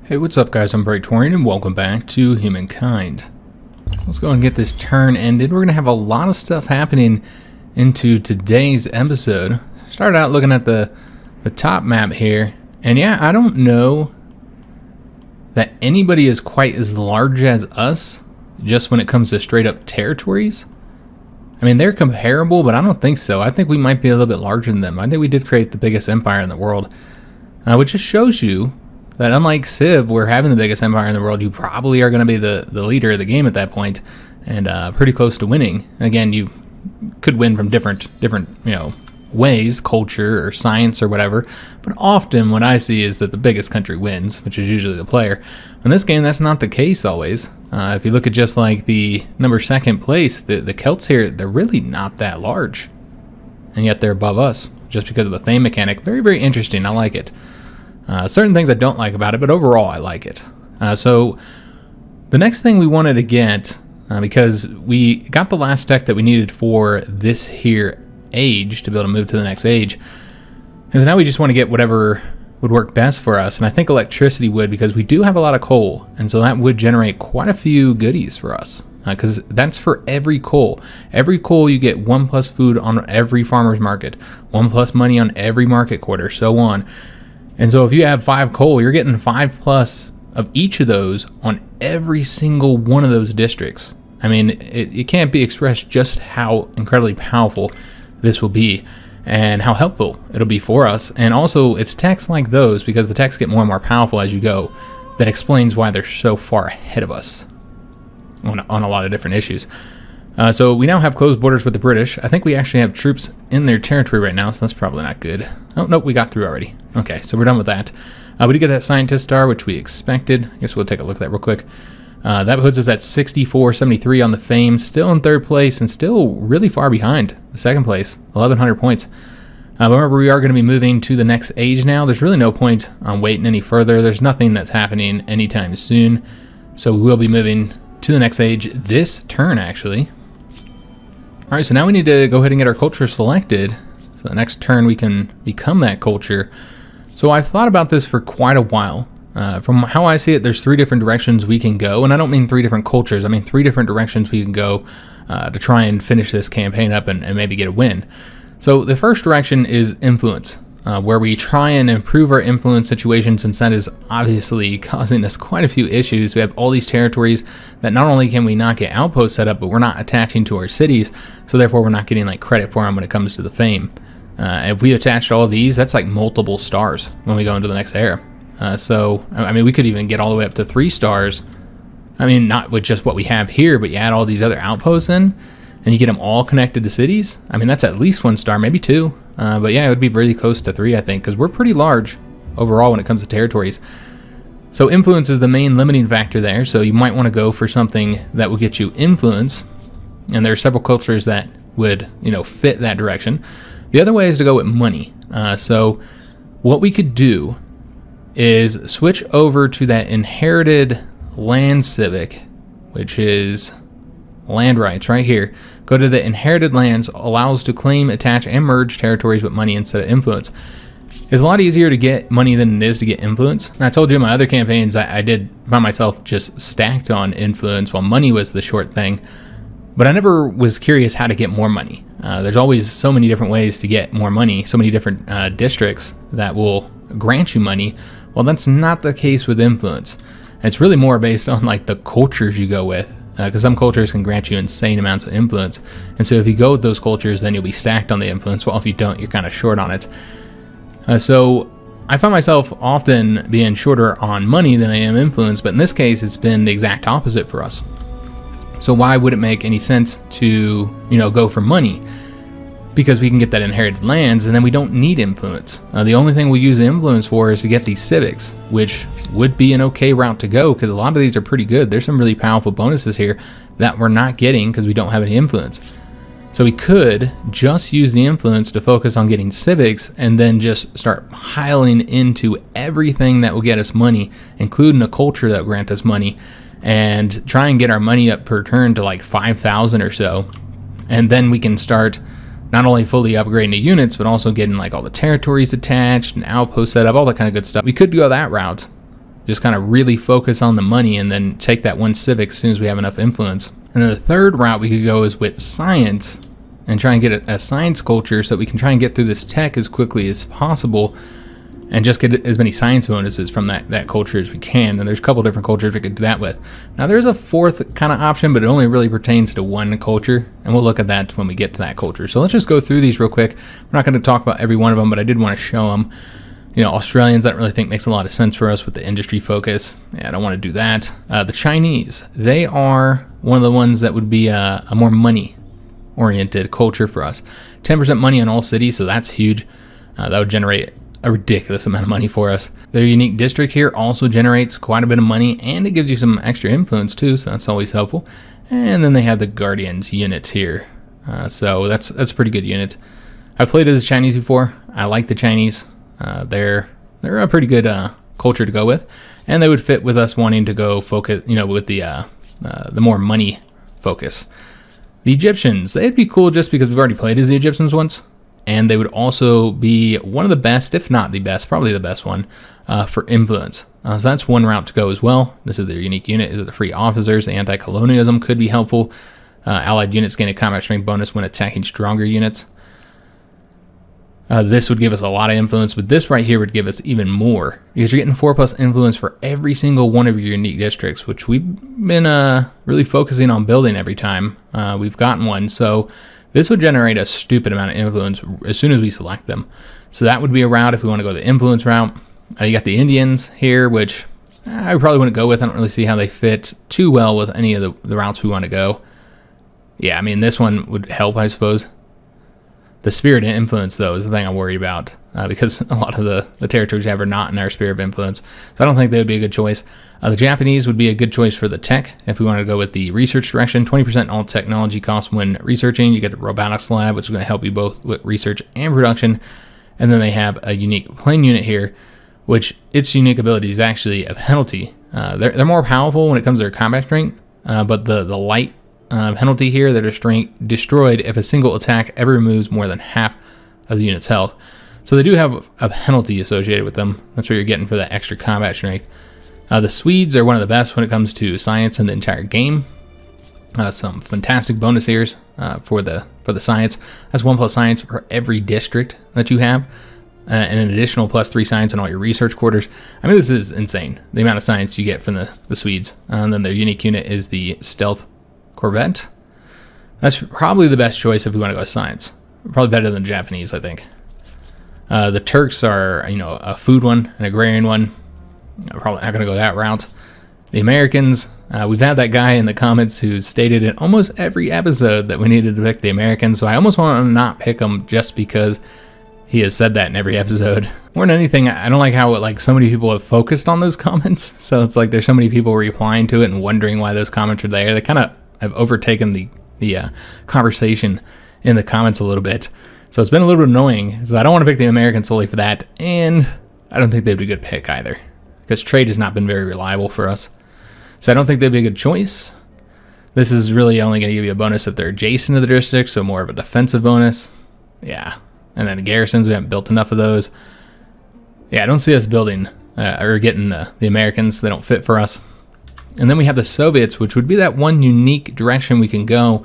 Hey, what's up guys? I'm Praetorian and welcome back to Humankind. So let's go and get this turn ended. We're going to have a lot of stuff happening into today's episode. Started out looking at the top map here, and yeah, I don't know that anybody is quite as large as us just when it comes to straight up territories. I mean, they're comparable, but I don't think so. I think we might be a little bit larger than them. I think we did create the biggest empire in the world, which just shows you that unlike Civ, we're having the biggest empire in the world. You probably are going to be the leader of the game at that point, and pretty close to winning. Again, you could win from different ways, culture or science or whatever. But often what I see is that the biggest country wins, which is usually the player. In this game, that's not the case always. If you look at just like the number second place, the Celts here, they're really not that large, and yet they're above us just because of the fame mechanic. Very, very interesting. I like it. Certain things I don't like about it, but overall I like it. So the next thing we wanted to get, because we got the last tech that we needed for this here age to be able to move to the next age, is now we just want to get whatever would work best for us. And I think electricity would, because we do have a lot of coal, and so that would generate quite a few goodies for us. Because that's for every coal. Every coal you get 1+ food on every farmer's market, 1+ money on every market quarter, so on. And so if you have 5 coal, you're getting 5+ of each of those on every single one of those districts. I mean, it can't be expressed just how incredibly powerful this will be and how helpful it'll be for us. And also, it's techs like those, because the techs get more and more powerful as you go, that explains why they're so far ahead of us on a lot of different issues. So we now have closed borders with the British. I think we actually have troops in their territory right now, so that's probably not good. Oh, nope, we got through already. Okay, so we're done with that. We did get that scientist star, which we expected. I guess we'll take a look at that real quick. That puts us at 6473 on the fame, still in third place, and still really far behind the second place, 1100 points. Remember, we are going to be moving to the next age now. There's really no point on waiting any further. There's nothing that's happening anytime soon. So we will be moving to the next age this turn, actually. Alright, so now we need to go ahead and get our culture selected. So the next turn we can become that culture. So I've thought about this for quite a while. From how I see it, there's 3 different directions we can go. And I don't mean 3 different cultures. I mean 3 different directions we can go to try and finish this campaign up and maybe get a win. So the first direction is influence, where we try and improve our influence situation, since that is obviously causing us quite a few issues. We have all these territories that not only can we not get outposts set up, but we're not attaching to our cities, so therefore we're not getting like credit for them when it comes to the fame. If we attached all of these, that's like multiple stars when we go into the next era. So I mean, we could even get all the way up to 3 stars. I mean, not with just what we have here, but you add all these other outposts in, and you get them all connected to cities. I mean, that's at least 1 star, maybe 2. But yeah, it would be really close to 3, I think, because we're pretty large overall when it comes to territories. So influence is the main limiting factor there, so you might want to go for something that will get you influence. And there are several cultures that would, fit that direction. The other way is to go with money. So what we could do is switch over to that inherited land civic, which is land rights right here. Go to the inherited lands, allows to claim, attach, and merge territories with money instead of influence. It's a lot easier to get money than it is to get influence. And I told you in my other campaigns, I did find myself just stacked on influence while money was the short thing. But I never was curious how to get more money. There's always so many different ways to get more money, so many different districts that will grant you money. Well, that's not the case with influence. It's really more based on like the cultures you go with. Because some cultures can grant you insane amounts of influence. And so if you go with those cultures, then you'll be stacked on the influence. Well, if you don't, you're kind of short on it. So I find myself often being shorter on money than I am influence, but in this case, it's been the exact opposite for us. So why would it make any sense to, go for money? Because we can get that inherited lands, and then we don't need influence. The only thing we use influence for is to get these civics, which would be an okay route to go, because a lot of these are pretty good. There's some really powerful bonuses here that we're not getting because we don't have any influence. So we could just use the influence to focus on getting civics, and then just start piling into everything that will get us money, including a culture that will grant us money, and try and get our money up per turn to like 5,000 or so. And then we can start not only fully upgrading the units, but also getting like all the territories attached and outposts set up, all that kind of good stuff. We could go that route. just kind of really focus on the money and then take that one civic as soon as we have enough influence. And then the third route we could go is with science and try and get a science culture so that we can try and get through this tech as quickly as possible and just get as many science bonuses from that culture as we can. And there's a couple different cultures we could do that with. Now there's a fourth kind of option, but it only really pertains to one culture, and we'll look at that when we get to that culture. So let's just go through these real quick. We're not going to talk about every one of them, but I did want to show them. You know, Australians, I don't really think makes a lot of sense for us with the industry focus. Yeah, I don't want to do that. The Chinese, they are one of the ones that would be a more money-oriented culture for us. 10% money on all cities, so that's huge. That would generate a ridiculous amount of money for us. Their unique district here also generates quite a bit of money, and it gives you some extra influence too, so that's always helpful. And then they have the Guardians units here. So that's a pretty good unit. I've played as Chinese before. I like the Chinese. They're a pretty good culture to go with, and they would fit with us wanting to go focus, you know, with the more money focus. The Egyptians, they'd be cool just because we've already played as the Egyptians once, and they would also be one of the best, if not the best, probably the best one for influence. So that's one route to go as well. This is their unique unit. Is it the free officers? The anti-colonialism could be helpful. Allied units gain a combat strength bonus when attacking stronger units. This would give us a lot of influence, but this right here would give us even more, because you're getting 4+ influence for every single one of your unique districts, which we've been really focusing on building every time we've gotten one. So this would generate a stupid amount of influence as soon as we select them. So that would be a route if we want to go the influence route. You got the Indians here, which I probably wouldn't go with. I don't really see how they fit too well with any of the routes we want to go. Yeah, I mean, this one would help, I suppose. The spirit and influence, though, is the thing I'm worried about, because a lot of the territories we have are not in our sphere of influence. So I don't think they would be a good choice. The Japanese would be a good choice for the tech if we wanted to go with the research direction. 20% all technology costs when researching. You get the robotics lab, which is going to help you both with research and production. And then they have a unique plane unit here, which its unique ability is actually a penalty. They're more powerful when it comes to their combat strength, but the light penalty here, that are destroyed if a single attack ever removes more than half of the unit's health. So they do have a penalty associated with them. That's what you're getting for that extra combat strength. The Swedes are one of the best when it comes to science in the entire game. Some fantastic bonus here for the science. That's 1+ science for every district that you have, and an additional +3 science in all your research quarters. I mean, this is insane, the amount of science you get from the Swedes. And then their unique unit is the stealth Corvette. That's probably the best choice if we want to go with science. Probably better than the Japanese, I think. The Turks are, you know, a food one, an agrarian one. Probably not going to go that route. The Americans, we've had that guy in the comments who stated in almost every episode that we needed to pick the Americans, so I almost want to not pick them just because he has said that in every episode. More than anything, I don't like how so many people have focused on those comments. So it's like there's so many people replying to it and wondering why those comments are there. They kind of have overtaken the conversation in the comments a little bit. So it's been a little bit annoying. So I don't want to pick the Americans solely for that. And I don't think they'd be a good pick either, because trade has not been very reliable for us. So I don't think they'd be a good choice. This is really only going to give you a bonus if they're adjacent to the district, so more of a defensive bonus. Yeah. And then the garrisons, we haven't built enough of those. Yeah, I don't see us building or getting the Americans. They don't fit for us. And then we have the Soviets, which would be that one unique direction we can go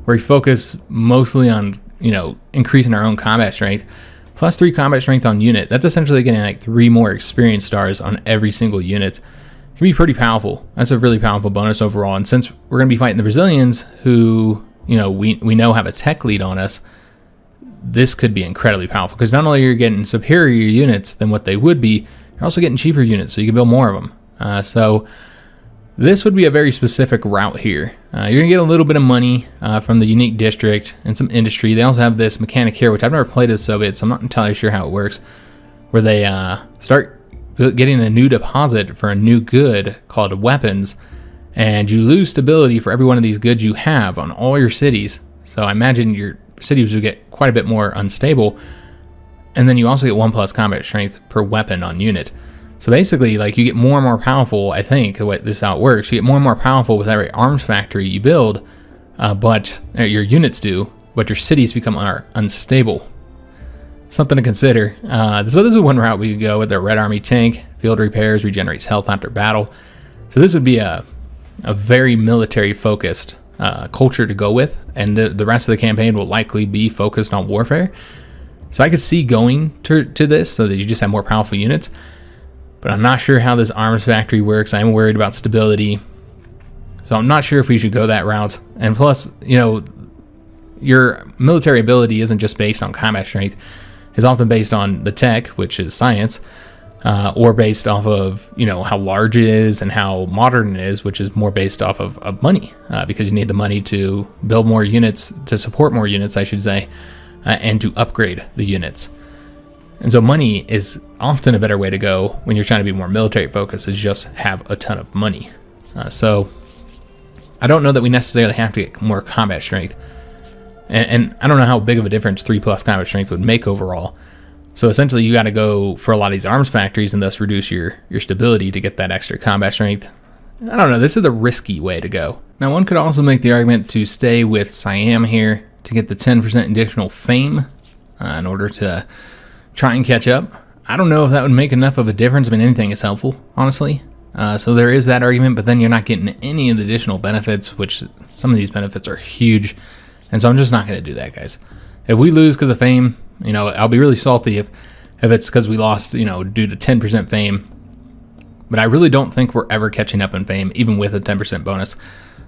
where we focus mostly on, you know, increasing our own combat strength. +3 combat strength on unit. That's essentially getting like 3 more experience stars on every single unit. It can be pretty powerful. That's a really powerful bonus overall. And since we're going to be fighting the Brazilians, who, you know, we know have a tech lead on us, this could be incredibly powerful, because not only are you getting superior units than what they would be, you're also getting cheaper units, so you can build more of them. So this would be a very specific route here. You're going to get a little bit of money from the unique district and some industry. They also have this mechanic here, which I've never played as Soviets, so I'm not entirely sure how it works, where they start getting a new deposit for a new good called weapons, and you lose stability for every one of these goods you have on all your cities. So I imagine your cities will get quite a bit more unstable, and then you also get 1+ combat strength per weapon on unit. So basically, like, you get more and more powerful. I think this is how it works. You get more and more powerful with every arms factory you build, but your units do, but your cities become unstable. Something to consider. So this is one route we could go with the Red Army tank. If field repairs, regenerates health after battle. So this would be a very military-focused culture to go with, and the rest of the campaign will likely be focused on warfare. So I could see going to this so that you just have more powerful units, but I'm not sure how this arms factory works. I'm worried about stability, so I'm not sure if we should go that route. And plus, you know, your military ability isn't just based on combat strength. It's often based on the tech, which is science, or based off of, you know, how large it is and how modern it is, which is more based off of money, because you need the money to build more units, to support more units, I should say, and to upgrade the units. And so money is often a better way to go when you're trying to be more military focused, is just have a ton of money. So I don't know that we necessarily have to get more combat strength. And I don't know how big of a difference 3+ combat strength would make overall. So essentially you got to go for a lot of these arms factories and thus reduce your stability to get that extra combat strength. I don't know, this is a risky way to go. Now one could also make the argument to stay with Siam here to get the 10% additional fame in order to try and catch up. I don't know if that would make enough of a difference. I mean, anything is helpful, honestly. So there is that argument, but then you're not getting any of the additional benefits, which some of these benefits are huge. And so I'm just not going to do that, guys. If we lose because of fame, you know, I'll be really salty if it's because we lost, you know, due to 10% fame. But I really don't think we're ever catching up in fame, even with a 10% bonus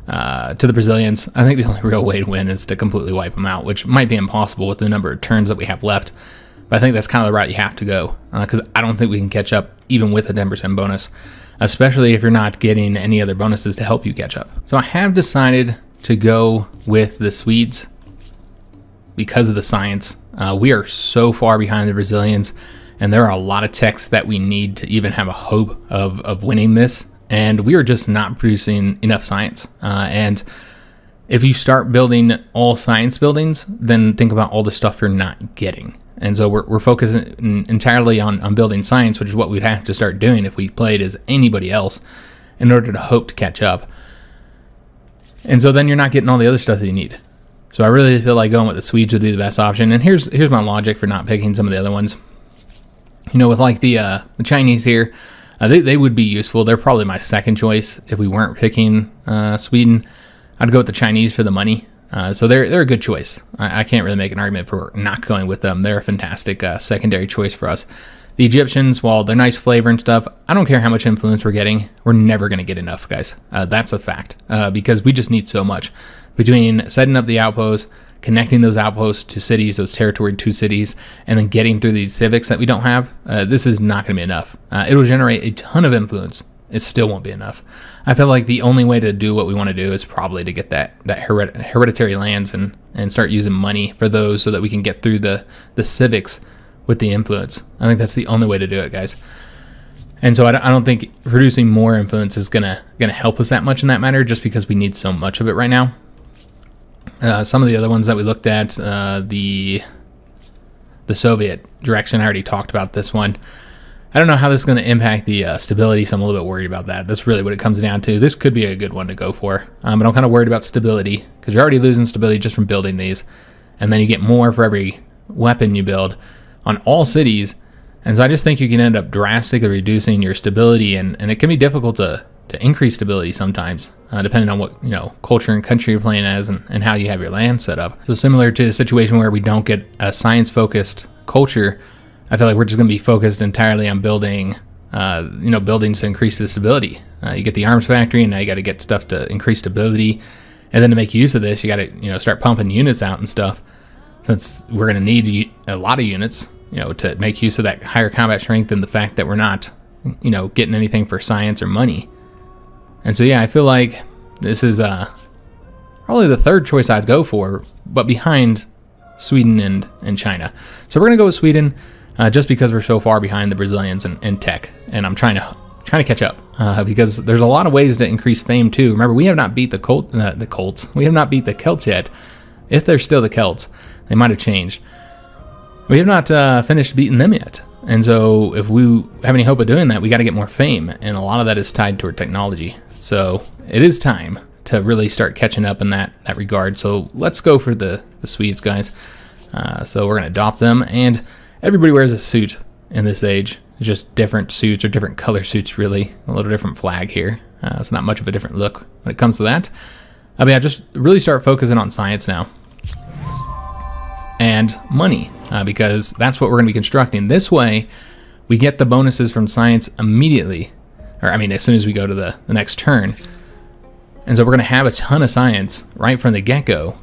to the Brazilians. I think the only real way to win is to completely wipe them out, which might be impossible with the number of turns that we have left. But I think that's kind of the route you have to go, because I don't think we can catch up even with a 10% bonus, especially if you're not getting any other bonuses to help you catch up. So I have decided to go with the Swedes because of the science. We are so far behind the Brazilians, and there are a lot of techs that we need to even have a hope of winning this, and we are just not producing enough science. And if you start building all science buildings, then think about all the stuff you're not getting. And so we're focusing entirely on building science, which is what we'd have to start doing if we played as anybody else in order to hope to catch up. And so then you're not getting all the other stuff that you need. So I really feel like going with the Swedes would be the best option. And here's my logic for not picking some of the other ones. You know, with like the Chinese here, they would be useful. They're probably my second choice if we weren't picking Sweden. I'd go with the Chinese for the money. So they're a good choice. I can't really make an argument for not going with them. They're a fantastic secondary choice for us. The Egyptians, while they're nice flavor and stuff, I don't care how much influence we're getting. We're never going to get enough, guys. That's a fact, because we just need so much. Between setting up the outposts, connecting those outposts to cities, those territory to cities, and then getting through these civics that we don't have, this is not going to be enough. It'll generate a ton of influence. It still won't be enough. I feel like the only way to do what we want to do is probably to get that hereditary lands and start using money for those so that we can get through the civics with the influence. I think that's the only way to do it, guys. And so I don't think producing more influence is gonna help us that much in that matter, just because we need so much of it right now. Some of the other ones that we looked at, the Soviet direction, I already talked about this one. I don't know how this is going to impact the stability, so I'm a little bit worried about that. That's really what it comes down to. This could be a good one to go for, but I'm kind of worried about stability, because you're already losing stability just from building these, and then you get more for every weapon you build on all cities, and so I just think you can end up drastically reducing your stability, and it can be difficult to increase stability sometimes, depending on what, you know, culture and country you're playing as and how you have your land set up. So similar to the situation where we don't get a science-focused culture, I feel like we're just going to be focused entirely on building, buildings to increase the stability. You get the arms factory, and now you got to get stuff to increase stability, and then to make use of this, you got to start pumping units out and stuff. Since we're going to need a lot of units, to make use of that higher combat strength, and the fact that we're not, getting anything for science or money. And so yeah, I feel like this is probably the third choice I'd go for, but behind Sweden and China. So we're going to go with Sweden. Just because we're so far behind the Brazilians in tech, and I'm trying to catch up, because there's a lot of ways to increase fame too. Remember, we have not beat the Colts. We have not beat the Celts yet. If they're still the Celts, they might have changed. We have not finished beating them yet, and so if we have any hope of doing that, we got to get more fame, and a lot of that is tied toward technology. So it is time to really start catching up in that regard. So let's go for the Swedes, guys. So we're gonna adopt them, and everybody wears a suit in this age, It's just different suits, or different color suits, really. A little different flag here. It's not much of a different look when it comes to that. But yeah, just really start focusing on science now. And money, because that's what we're going to be constructing. This way, we get the bonuses from science immediately. Or, I mean, as soon as we go to the next turn. And so we're going to have a ton of science right from the get-go.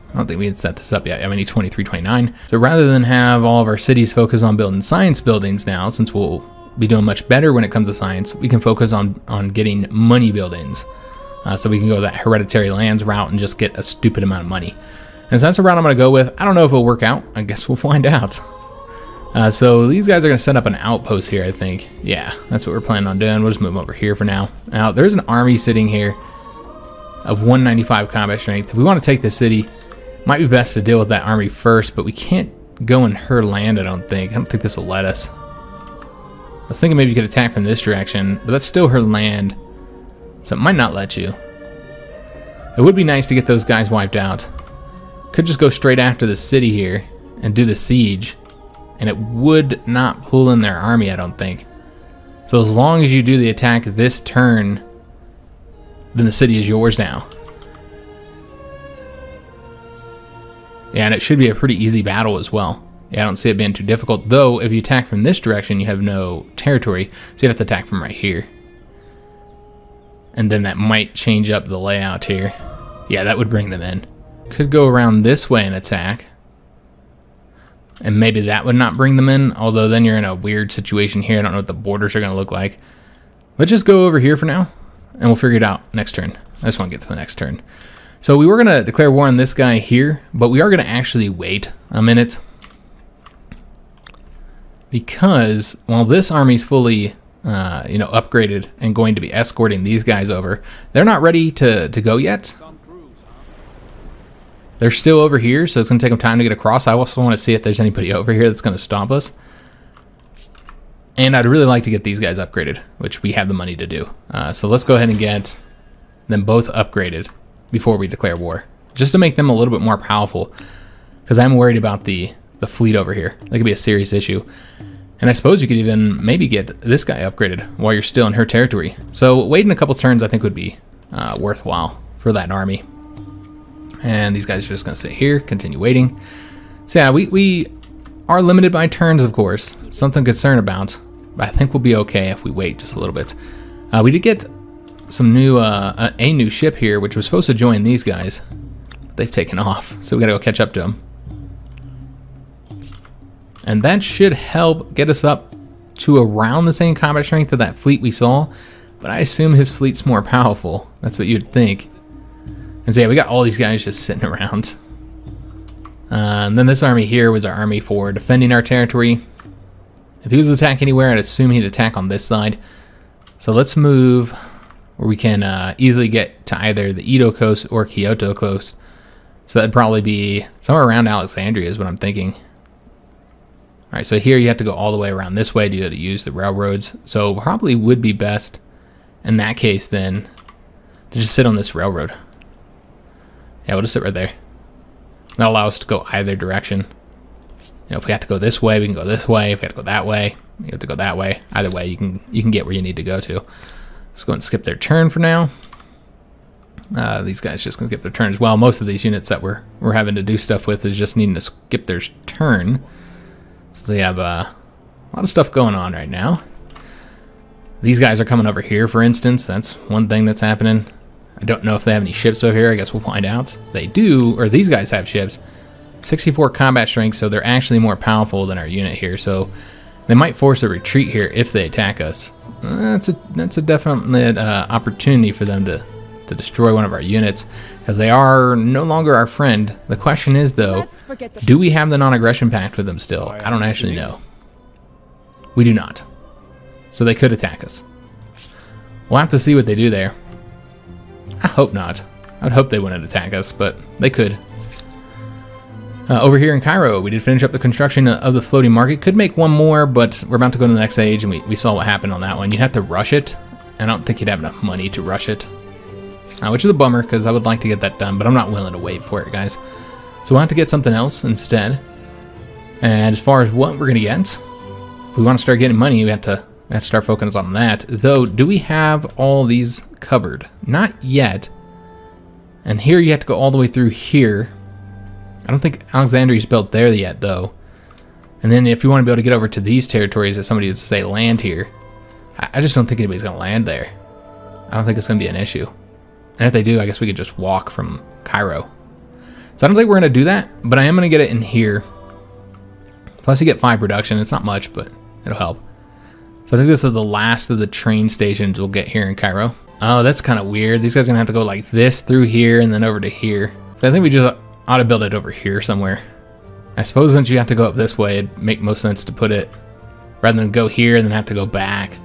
I don't think we had set this up yet. Yeah, we need 23, 29. So rather than have all of our cities focus on building science buildings now, since we'll be doing much better when it comes to science, we can focus on getting money buildings. So we can go that hereditary lands route and just get a stupid amount of money. And so that's the route I'm going to go with. I don't know if it'll work out. I guess we'll find out. So these guys are going to set up an outpost here, I think. Yeah, that's what we're planning on doing. We'll just move them over here for now. Now, there's an army sitting here of 195 combat strength. If we want to take the city, might be best to deal with that army first, but we can't go in her land, I don't think. I don't think this will let us. I was thinking maybe you could attack from this direction, but that's still her land, so it might not let you. It would be nice to get those guys wiped out. Could just go straight after the city here and do the siege, and it would not pull in their army, I don't think. So as long as you do the attack this turn, then the city is yours now. Yeah, and it should be a pretty easy battle as well. Yeah, I don't see it being too difficult. Though, if you attack from this direction, you have no territory. So you have to attack from right here. And then that might change up the layout here. Yeah, that would bring them in. Could go around this way and attack. And maybe that would not bring them in. Although then you're in a weird situation here. I don't know what the borders are going to look like. Let's just go over here for now. And we'll figure it out next turn. I just want to get to the next turn. So we were going to declare war on this guy here, but we are going to actually wait a minute. Because while this army's fully, upgraded and going to be escorting these guys over, they're not ready to go yet. They're still over here, so it's going to take them time to get across. I also want to see if there's anybody over here that's going to stop us. And I'd really like to get these guys upgraded, which we have the money to do. So let's go ahead and get them both upgraded before we declare war, just to make them a little bit more powerful, because I'm worried about the fleet over here. That could be a serious issue. And I suppose you could even maybe get this guy upgraded while you're still in her territory. So waiting a couple turns I think would be worthwhile for that army. And these guys are just going to sit here, continue waiting. So yeah, we are limited by turns, of course. Something to concern about, but I think we'll be okay if we wait just a little bit. We did get some new a new ship here, which was supposed to join these guys. They've taken off, so we gotta go catch up to them. And that should help get us up to around the same combat strength of that fleet we saw, but I assume his fleet's more powerful. That's what you'd think. And so yeah, we got all these guys just sitting around. And then this army here was our army for defending our territory. If he was to attack anywhere, I'd assume he'd attack on this side. So let's move where we can easily get to either the Edo coast or Kyoto coast. So that'd probably be somewhere around Alexandria is what I'm thinking. Alright, so here you have to go all the way around this way to use the railroads. So probably would be best in that case then to just sit on this railroad. Yeah, we'll just sit right there. That'll allow us to go either direction. You know, if we have to go this way, we can go this way. If we have to go that way, you have to go that way. Either way, you can get where you need to go to. Let's go and skip their turn for now. These guys just gonna skip their turn as well. Most of these units that we're having to do stuff with is just needing to skip their turn. So we have a lot of stuff going on right now. These guys are coming over here, for instance. That's one thing that's happening. I don't know if they have any ships over here. I guess we'll find out. They do, or these guys have ships. 64 combat strength, so they're actually more powerful than our unit here. So they might force a retreat here if they attack us. That's a definite opportunity for them to destroy one of our units, because they are no longer our friend. The question is, though, do we have the non-aggression pact with them still? I don't actually know. We do not. So they could attack us. We'll have to see what they do there. I hope not. I would hope they wouldn't attack us, but they could. Over here in Cairo, we did finish up the construction of the floating market. Could make one more, but we're about to go to the next age, and we saw what happened on that one. You'd have to rush it. I don't think you'd have enough money to rush it. Which is a bummer, because I would like to get that done, but I'm not willing to wait for it, guys. So we'll have to get something else instead. And as far as what we're going to get, we want to start getting money, we have to start focusing on that. Though, do we have all these covered? Not yet. And here you have to go all the way through here. I don't think Alexandria's built there yet, though. And then if you want to be able to get over to these territories, if somebody would say land here, I just don't think anybody's going to land there. I don't think it's going to be an issue. And if they do, I guess we could just walk from Cairo. So I don't think we're going to do that, but I am going to get it in here. Plus you get 5 production. It's not much, but it'll help. So I think this is the last of the train stations we'll get here in Cairo. Oh, that's kind of weird. These guys are going to have to go like this through here and then over to here. So I think we just ought to build it over here somewhere. I suppose since you have to go up this way, it'd make most sense to put it, rather than go here and then have to go back.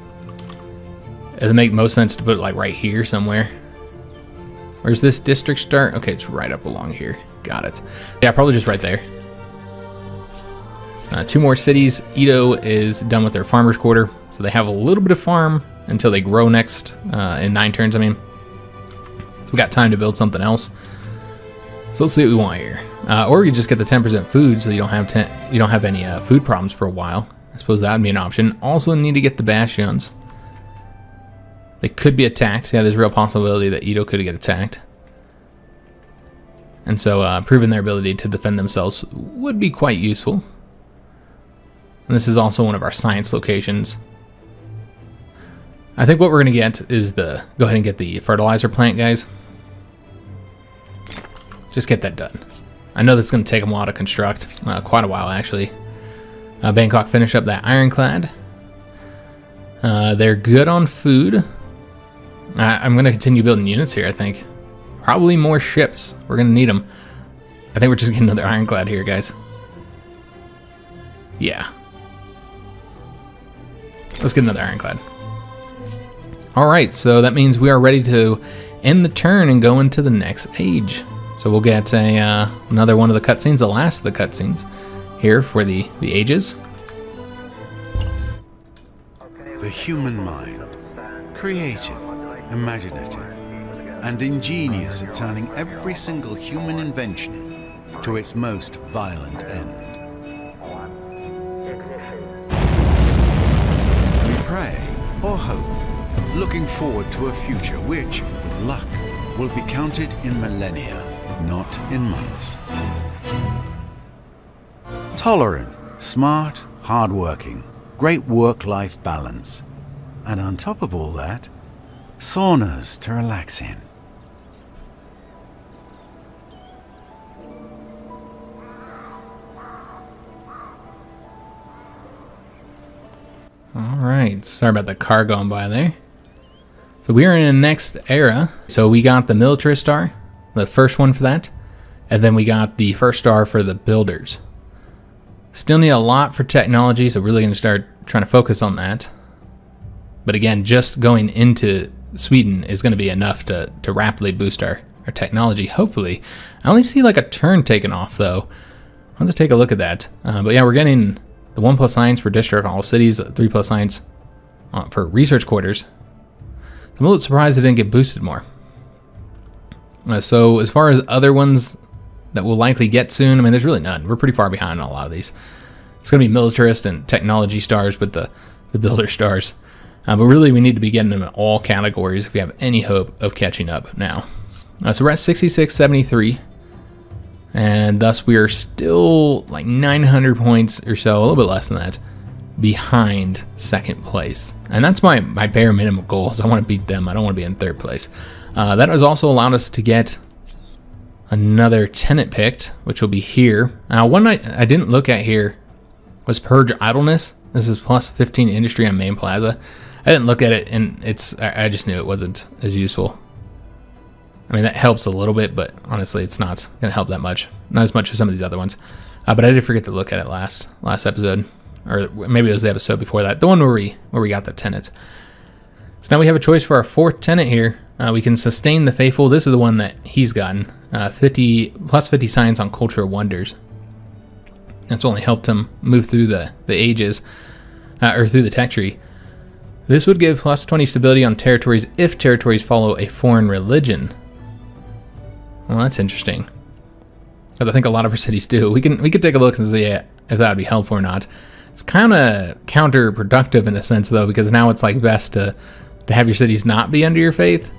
It'd make most sense to put it like right here somewhere. Where's this district start? Okay, it's right up along here. Got it. Yeah, probably just right there. 2 more cities. Edo is done with their farmer's quarter, so they have a little bit of farm until they grow next in 9 turns. I mean, so we got time to build something else. So let's see what we want here. Or you just get the 10% food, so you don't have any food problems for a while. I suppose that would be an option. Also need to get the bastions. They could be attacked. Yeah, there's a real possibility that Edo could get attacked. And so proving their ability to defend themselves would be quite useful. And this is also one of our science locations. I think what we're going to get is go ahead and get the fertilizer plant, guys. Just get that done. I know that's going to take them a while to construct. Quite a while, actually. Bangkok finish up that ironclad. They're good on food. I'm going to continue building units here, I think. Probably more ships. We're going to need them. I think we're just getting another ironclad here, guys. Yeah. Let's get another ironclad. Alright, so that means we are ready to end the turn and go into the next age. So we'll get another one of the cutscenes, the last of the cutscenes, here for the ages. The human mind, creative, imaginative, and ingenious at turning every single human invention to its most violent end. We pray or hope, looking forward to a future which, with luck, will be counted in millennia, not in months. Tolerant, smart, hardworking, great work-life balance, and on top of all that, saunas to relax in. Alright, sorry about the car going by there. So we are in the next era. So we got the militarist star, the first one for that, and then we got the first star for the builders. Still need a lot for technology, so really going to start trying to focus on that. But again, just going into Sweden is going to be enough to rapidly boost our technology, hopefully. I only see like a turn taken off, though. I'll have to take a look at that. But yeah, we're getting the 1+ science per district on all cities, 3+ science for research quarters. I'm a little surprised it didn't get boosted more. So as far as other ones that we'll likely get soon, I mean, there's really none. We're pretty far behind on a lot of these. It's going to be militarist and technology stars with the builder stars. But really, we need to be getting them in all categories if we have any hope of catching up now. So we're at 6673. And thus we are still like 900 points or so, a little bit less than that, behind second place. And that's my bare minimum goal, is I want to beat them. I don't want to be in third place. That has also allowed us to get another tenant picked, which will be here. Now, one I didn't look at here was Purge Idleness. This is plus 15 industry on Main Plaza. I didn't look at it, and I just knew it wasn't as useful. I mean, that helps a little bit, but honestly, it's not going to help that much. Not as much as some of these other ones. But I did forget to look at it last episode. Or maybe it was the episode before that. The one where we got the tenants. So now we have a choice for our 4th tenant here. We can sustain the faithful. This is the one that he's gotten. 50 science on cultural wonders. That's only helped him move through the ages. Or through the tech tree. This would give plus 20 stability on territories if territories follow a foreign religion. Well, that's interesting. But I think a lot of our cities do. We could take a look and see if that would be helpful or not. It's kind of counterproductive in a sense, though, because now it's like best to have your cities not be under your faith.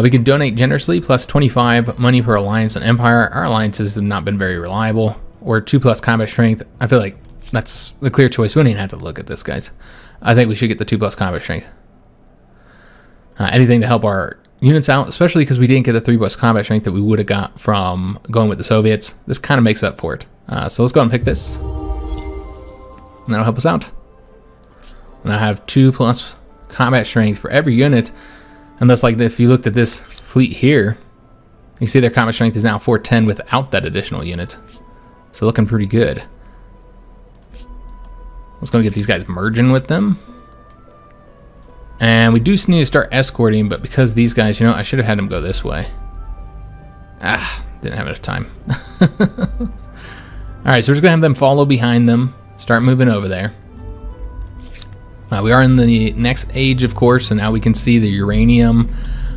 We can donate generously, plus 25 money per alliance and empire. Our alliances have not been very reliable. Or 2+ combat strength. I feel like that's the clear choice. We don't even have to look at this, guys. I think we should get the 2+ combat strength. Anything to help our units out, especially because we didn't get the 3+ combat strength that we would have got from going with the Soviets. This kind of makes up for it. So let's go and pick this. And that'll help us out. And I have 2+ combat strength for every unit. And that's like if you looked at this fleet here, you see their combat strength is now 410 without that additional unit. So looking pretty good. Let's go get these guys merging with them. And we do need to start escorting, but because these guys, you know, I should have had them go this way. Didn't have enough time. Alright, so we're just going to have them follow behind them, start moving over there. We are in the next age, of course, so now we can see the uranium.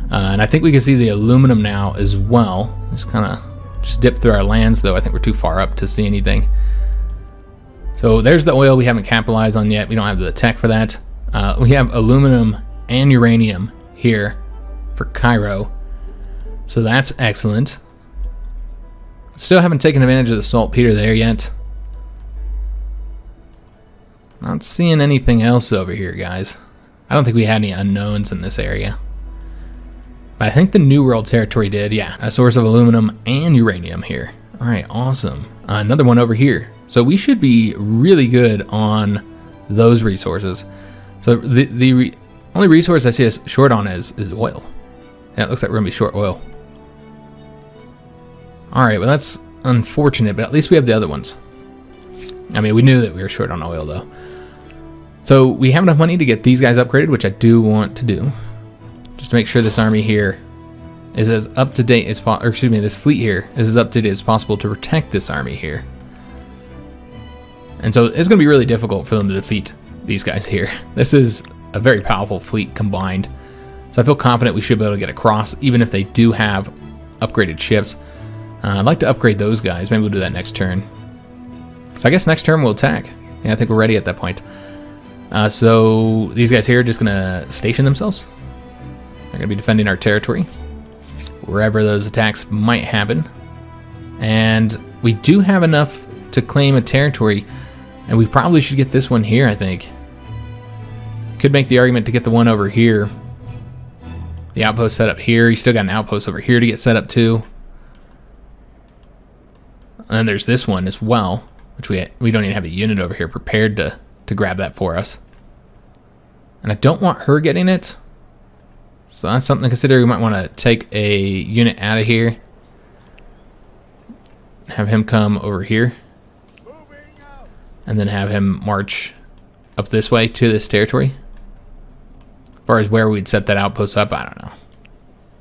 And I think we can see the aluminum now as well. Just dip through our lands, though. I think we're too far up to see anything. So there's the oil we haven't capitalized on yet. We don't have the tech for that. We have aluminum and uranium here for Cairo. So that's excellent. Still haven't taken advantage of the saltpeter there yet. Not seeing anything else over here, guys. I don't think we had any unknowns in this area. But I think the New World territory did, yeah. A source of aluminum and uranium here. Alright, awesome. Another one over here. So we should be really good on those resources. So the only resource I see us short on is oil. Yeah, it looks like we're going to be short oil. Alright, well that's unfortunate, but at least we have the other ones. I mean, we knew that we were short on oil, though. So we have enough money to get these guys upgraded, which I do want to do. Just to make sure this army here is as up to date as possible, or excuse me, this fleet here is as up to date as possible to protect this army here. And so it's going to be really difficult for them to defeat these guys here. This is a very powerful fleet combined. So I feel confident we should be able to get across, even if they do have upgraded ships. I'd like to upgrade those guys. Maybe we'll do that next turn. So I guess next turn we'll attack. Yeah, I think we're ready at that point. So these guys here are just going to station themselves. They're going to be defending our territory, wherever those attacks might happen. And we do have enough to claim a territory, and we probably should get this one here, I think. Could make the argument to get the one over here. The outpost set up here. You still got an outpost over here to get set up too. And then there's this one as well, which we don't even have a unit over here prepared to grab that for us. And I don't want her getting it. So that's something to consider. We might want to take a unit out of here. Have him come over here. And then have him march up this way to this territory. As far as where we'd set that outpost up, I don't know.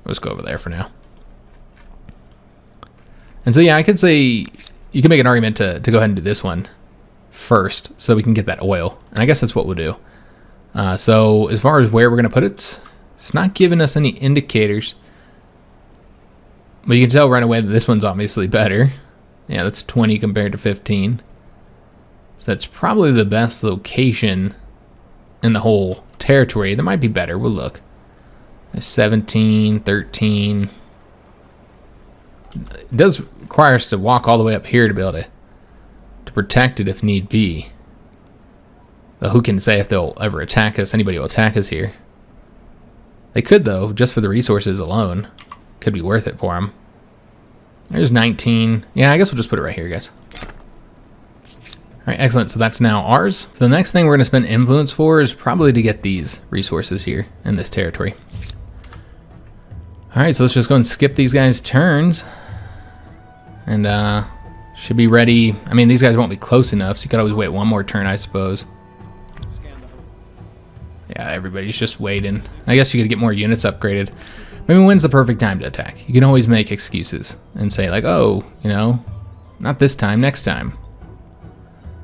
Let's go over there for now. And so yeah, I could say you can make an argument to go ahead and do this one first so we can get that oil. And I guess that's what we'll do. So as far as where we're going to put it, it's not giving us any indicators. But you can tell right away that this one's obviously better. Yeah, that's 20 compared to 15. So that's probably the best location in the whole territory. There might be better. We'll look. 17, 13. It does require us to walk all the way up here to be able to protect it if need be. Though who can say if they'll ever attack us? Anybody will attack us here. They could, though, just for the resources alone. Could be worth it for them. There's 19. Yeah, I guess we'll just put it right here, guys. Alright, excellent. So that's now ours. So the next thing we're going to spend influence for is probably to get these resources here in this territory. Alright, so let's just go and skip these guys' turns. And should be ready. I mean, these guys won't be close enough, so you could always wait one more turn, I suppose. Yeah, everybody's just waiting. I guess you could get more units upgraded. Maybe when's the perfect time to attack? You can always make excuses and say like, oh, you know, not this time, next time.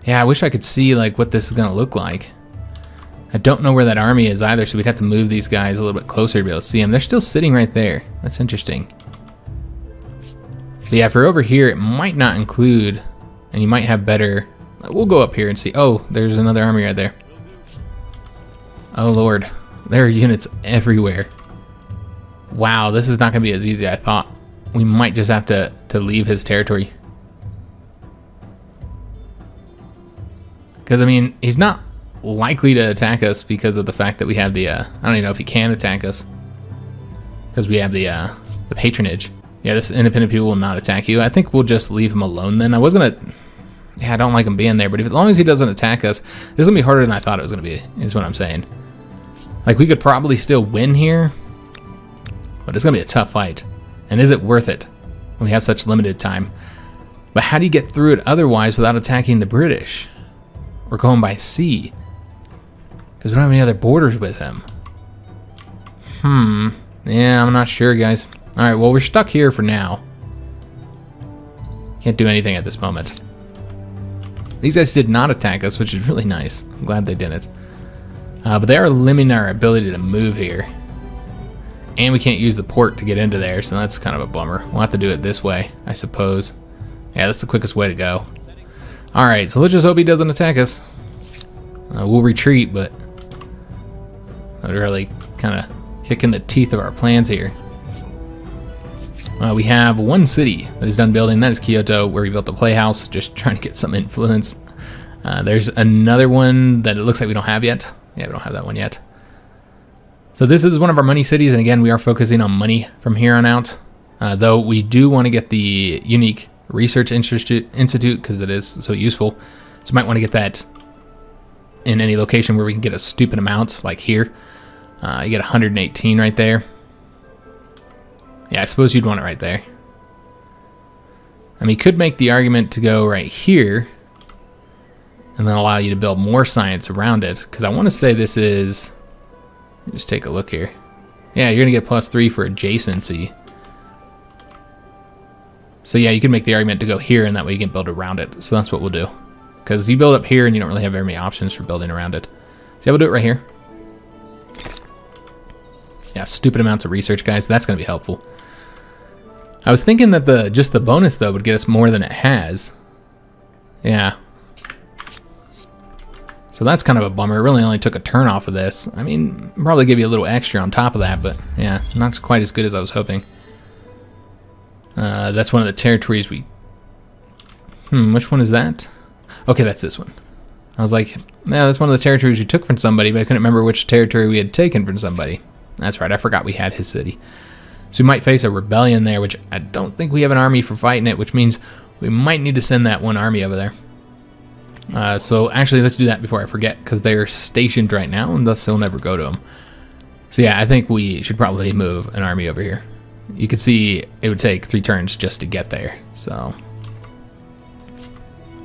Yeah, I wish I could see like what this is going to look like. I don't know where that army is either, so we'd have to move these guys a little bit closer to be able to see them. They're still sitting right there. That's interesting. But yeah, if we're over here, it might not include, and you might have better we'll go up here and see. Oh, there's another army right there. Oh, Lord. There are units everywhere. Wow, this is not going to be as easy as I thought. We might just have to leave his territory. Because, I mean, he's not likely to attack us because of the fact that we have the, I don't even know if he can attack us. Because we have the patronage. Yeah, this independent people will not attack you. I think we'll just leave him alone then. I was going to... Yeah, I don't like him being there, but as long as he doesn't attack us, this is going to be harder than I thought it was going to be, is what I'm saying. Like, we could probably still win here, but it's going to be a tough fight. And is it worth it when we have such limited time? But how do you get through it otherwise without attacking the British? Or going by sea? Because we don't have any other borders with him. Yeah, I'm not sure, guys. Alright, well, we're stuck here for now. Can't do anything at this moment. These guys did not attack us, which is really nice. I'm glad they didn't. But they are limiting our ability to move here. And we can't use the port to get into there, so that's kind of a bummer. We'll have to do it this way, I suppose. Yeah, that's the quickest way to go. Alright, so let's just hope he doesn't attack us. We'll retreat, but that would really kind of kick in the teeth of our plans here. We have one city that is done building. That is Kyoto, where we built the playhouse, just trying to get some influence. There's another one that it looks like we don't have yet. Yeah, we don't have that one yet. So this is one of our money cities, and again, we are focusing on money from here on out. Though we do want to get the unique research institute because it is so useful. So you might want to get that in any location where we can get a stupid amount, like here. You get 118 right there. Yeah, I suppose you'd want it right there. I mean, you could make the argument to go right here and then allow you to build more science around it, because I want to say this is... Let me just take a look here. Yeah, you're going to get +3 for adjacency. So yeah, you can make the argument to go here, and that way you can build around it. So that's what we'll do. Because you build up here, and you don't really have very many options for building around it. So yeah, we'll do it right here. Yeah, stupid amounts of research, guys. That's going to be helpful. I was thinking that just the bonus, though, would get us more than it has. Yeah. So that's kind of a bummer. It really only took a turn off of this. I mean, probably give you a little extra on top of that, but yeah, not quite as good as I was hoping. That's one of the territories we... which one is that? Okay, that's this one. I was like, yeah, that's one of the territories we took from somebody, but I couldn't remember which territory we had taken from somebody. That's right, I forgot we had his city. So we might face a rebellion there, which I don't think we have an army for fighting it, which means we might need to send that one army over there. So actually, let's do that before I forget, because they're stationed right now, and thus they'll never go to them. So yeah, I think we should probably move an army over here. You can see it would take 3 turns just to get there, so...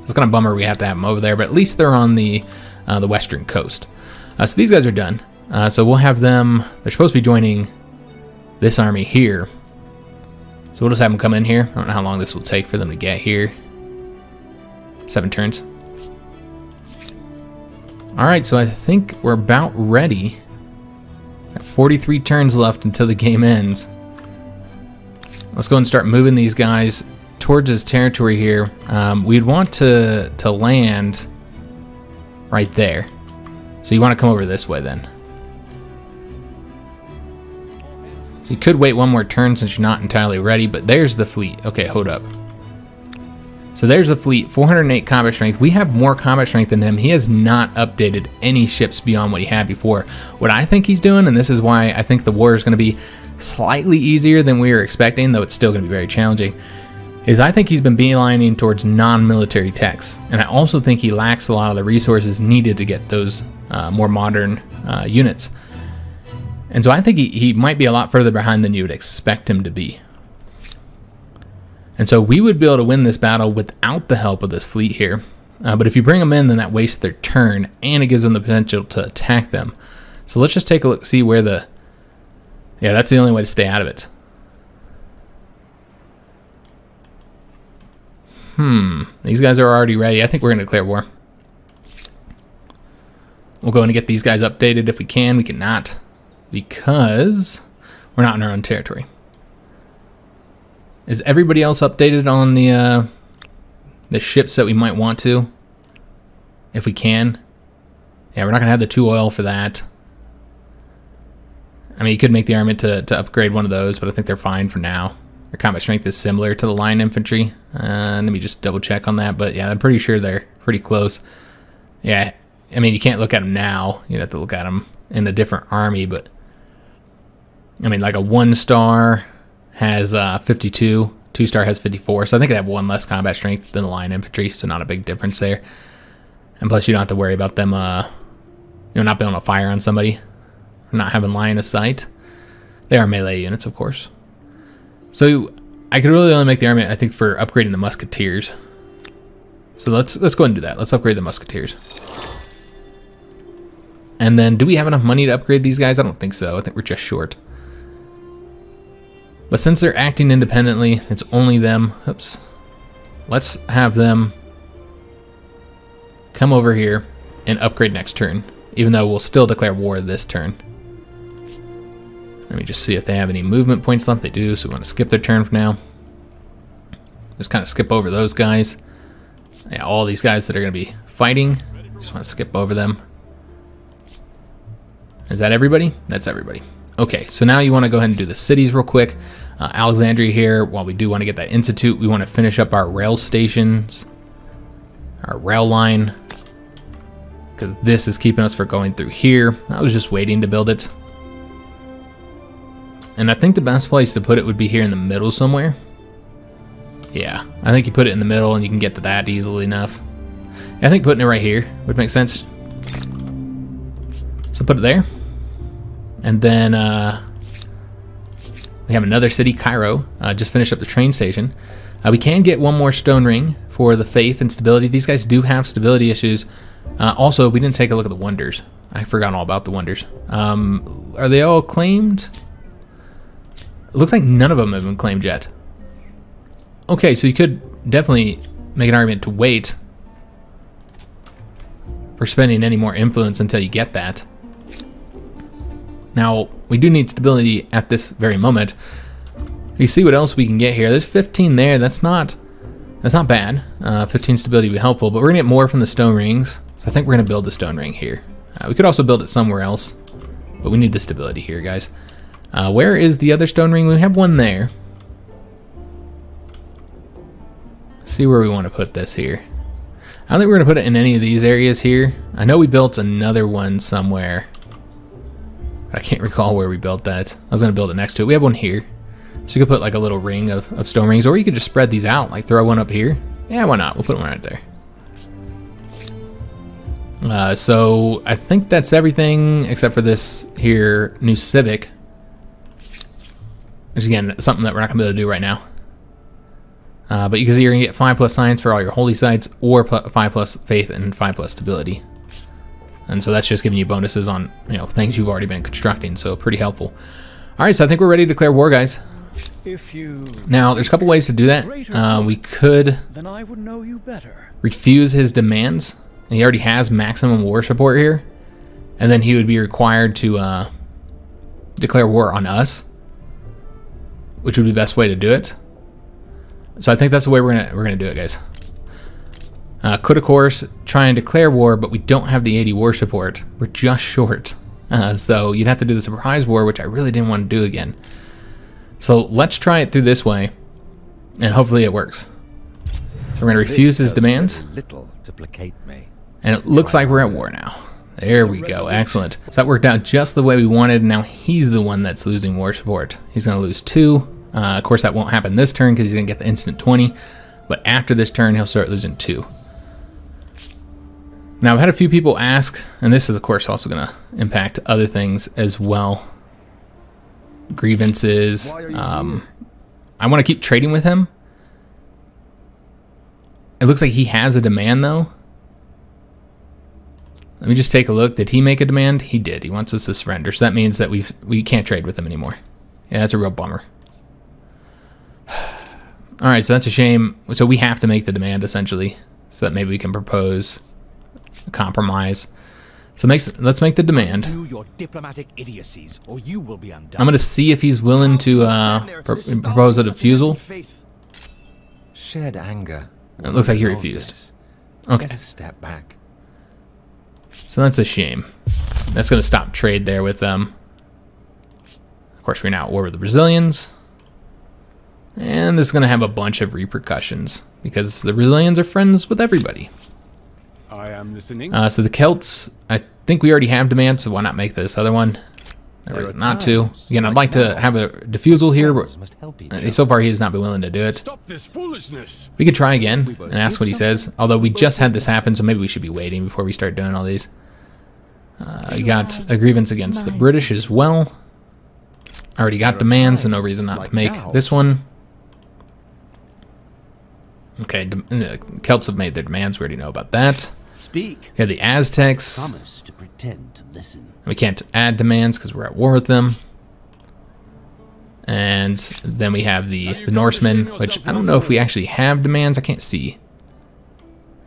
It's kind of a bummer we have to have them over there, but at least they're on the western coast. So these guys are done. So we'll have them... They're supposed to be joining this army here. So we'll just have them come in here. I don't know how long this will take for them to get here. 7 turns. Alright, so I think we're about ready. Got 43 turns left until the game ends. Let's go and start moving these guys towards his territory here. We'd want to land right there. So you want to come over this way then. So you could wait one more turn since you're not entirely ready, but there's the fleet. Okay, hold up. So there's the fleet, 408 combat strength. We have more combat strength than him. He has not updated any ships beyond what he had before. What I think he's doing, and this is why I think the war is going to be slightly easier than we were expecting, though it's still going to be very challenging, is I think he's been beelining towards non-military techs. And I also think he lacks a lot of the resources needed to get those more modern units. And so I think he might be a lot further behind than you would expect him to be. And so we would be able to win this battle without the help of this fleet here. But if you bring them in, then that wastes their turn, and it gives them the potential to attack them. So let's just take a look, see where the... Yeah, that's the only way to stay out of it. These guys are already ready. I think we're going to declare war. We'll go in and get these guys updated if we can. We cannot, because we're not in our own territory. Is everybody else updated on the ships that we might want to? if we can. Yeah, we're not going to have the 2 oil for that. I mean, you could make the armament to upgrade one of those, but I think they're fine for now. Their combat strength is similar to the line infantry. Let me just double check on that, but yeah, I'm pretty sure they're pretty close. Yeah, I mean, you can't look at them now. You'd have to look at them in a different army, but I mean, like a 1-star has 52, 2-star has 54, so I think they have 1 less combat strength than the line infantry, so not a big difference there. And plus, you don't have to worry about them, not being able to fire on somebody, not having line of sight. They are melee units, of course. So I could really only make the armament, I think, for upgrading the Musketeers. So let's go ahead and do that. Let's upgrade the Musketeers. And then, do we have enough money to upgrade these guys? I don't think so. I think we're just short. But since they're acting independently, it's only them. Oops. Let's have them come over here and upgrade next turn, even though we'll still declare war this turn. Let me just see if they have any movement points left. They do, so we want to skip their turn for now. Just kind of skip over those guys. Yeah, all these guys that are going to be fighting. Just want to skip over them. Is that everybody? That's everybody. Okay, so now you want to go ahead and do the cities real quick. Alexandria here, while we do want to get that institute, we want to finish up our rail stations, our rail line, because this is keeping us from going through here. I was just waiting to build it. And I think the best place to put it would be here in the middle somewhere. Yeah, I think you put it in the middle and you can get to that easily enough. I think putting it right here would make sense. So put it there. And then we have another city, Cairo. Just finished up the train station. We can get 1 more stone ring for the faith and stability. These guys do have stability issues. Also, we didn't take a look at the wonders. I forgot all about the wonders. Are they all claimed? It looks like none of them have been claimed yet. Okay, so you could definitely make an argument to wait for spending any more influence until you get that. Now, we do need stability at this very moment. You see what else we can get here. There's 15 there. That's not bad. 15 stability would be helpful, but we're gonna get more from the stone rings. So I think we're gonna build the stone ring here. We could also build it somewhere else, but we need the stability here, guys. Where is the other stone ring? We have one there. See where we want to put this here. I don't think we're going to put it in any of these areas here. I know we built another one somewhere. I can't recall where we built that. I was going to build it next to it. We have one here. So you could put like a little ring of stone rings, or you could just spread these out, like throw one up here. Yeah, why not? We'll put one right there. So I think that's everything except for this here new civic. Which again, something that we're not going to be able to do right now. But you can see you're going to get 5+ science for all your holy sites, or 5+ faith and 5+ stability. And so that's just giving you bonuses on, you know, things you've already been constructing, so pretty helpful. All right, so I think we're ready to declare war, guys. Now, there's a couple ways to do that. We could then I would know you better. Refuse his demands. And he already has maximum war support here. And then he would be required to declare war on us, which would be the best way to do it. So I think that's the way we're gonna do it, guys. Could, of course, try and declare war, but we don't have the 80 war support. We're just short. So you'd have to do the surprise war, which I really didn't want to do again. So let's try it through this way, and hopefully it works. So we're going to refuse his demands. Little to placate me. And it looks like we're at war now. There we go. Excellent. So that worked out just the way we wanted. Now he's the one that's losing war support. He's going to lose 2. Of course, that won't happen this turn because he's going to get the instant 20. But after this turn, he'll start losing 2. Now, I've had a few people ask, and this is, of course, also going to impact other things as well. Grievances. I want to keep trading with him. It looks like he has a demand, though. Let me just take a look. Did he make a demand? He did. He wants us to surrender. So that means that we can't trade with him anymore. Yeah, that's a real bummer. All right, so that's a shame. So we have to make the demand, essentially, so that maybe we can propose a compromise. So let's make the demand. Do your diplomatic idiocies, or you will be undone. I'm going to see if he's willing to propose a refusal. Shared anger. It looks like he refused. Okay. Let us step back. So that's a shame. That's going to stop trade there with them. Of course, we're now at war with the Brazilians. And this is going to have a bunch of repercussions because the Brazilians are friends with everybody. I am listening. So the Celts, I think we already have demands, so why not make this other one? Not to. Again, I'd like to have a defusal here, but so far he has not been willing to do it. Stop this foolishness. We could try again and ask what he says, although we just had this happen, so maybe we should be waiting before we start doing all these. We got a grievance against the British as well. Already got demands, so no reason not to make this one. Okay, the Celts have made their demands. We already know about that. Speak. Yeah, the Aztecs. Promise to pretend to listen. We can't add demands because we're at war with them. And then we have the Norsemen, which I don't know if we actually have demands. I can't see.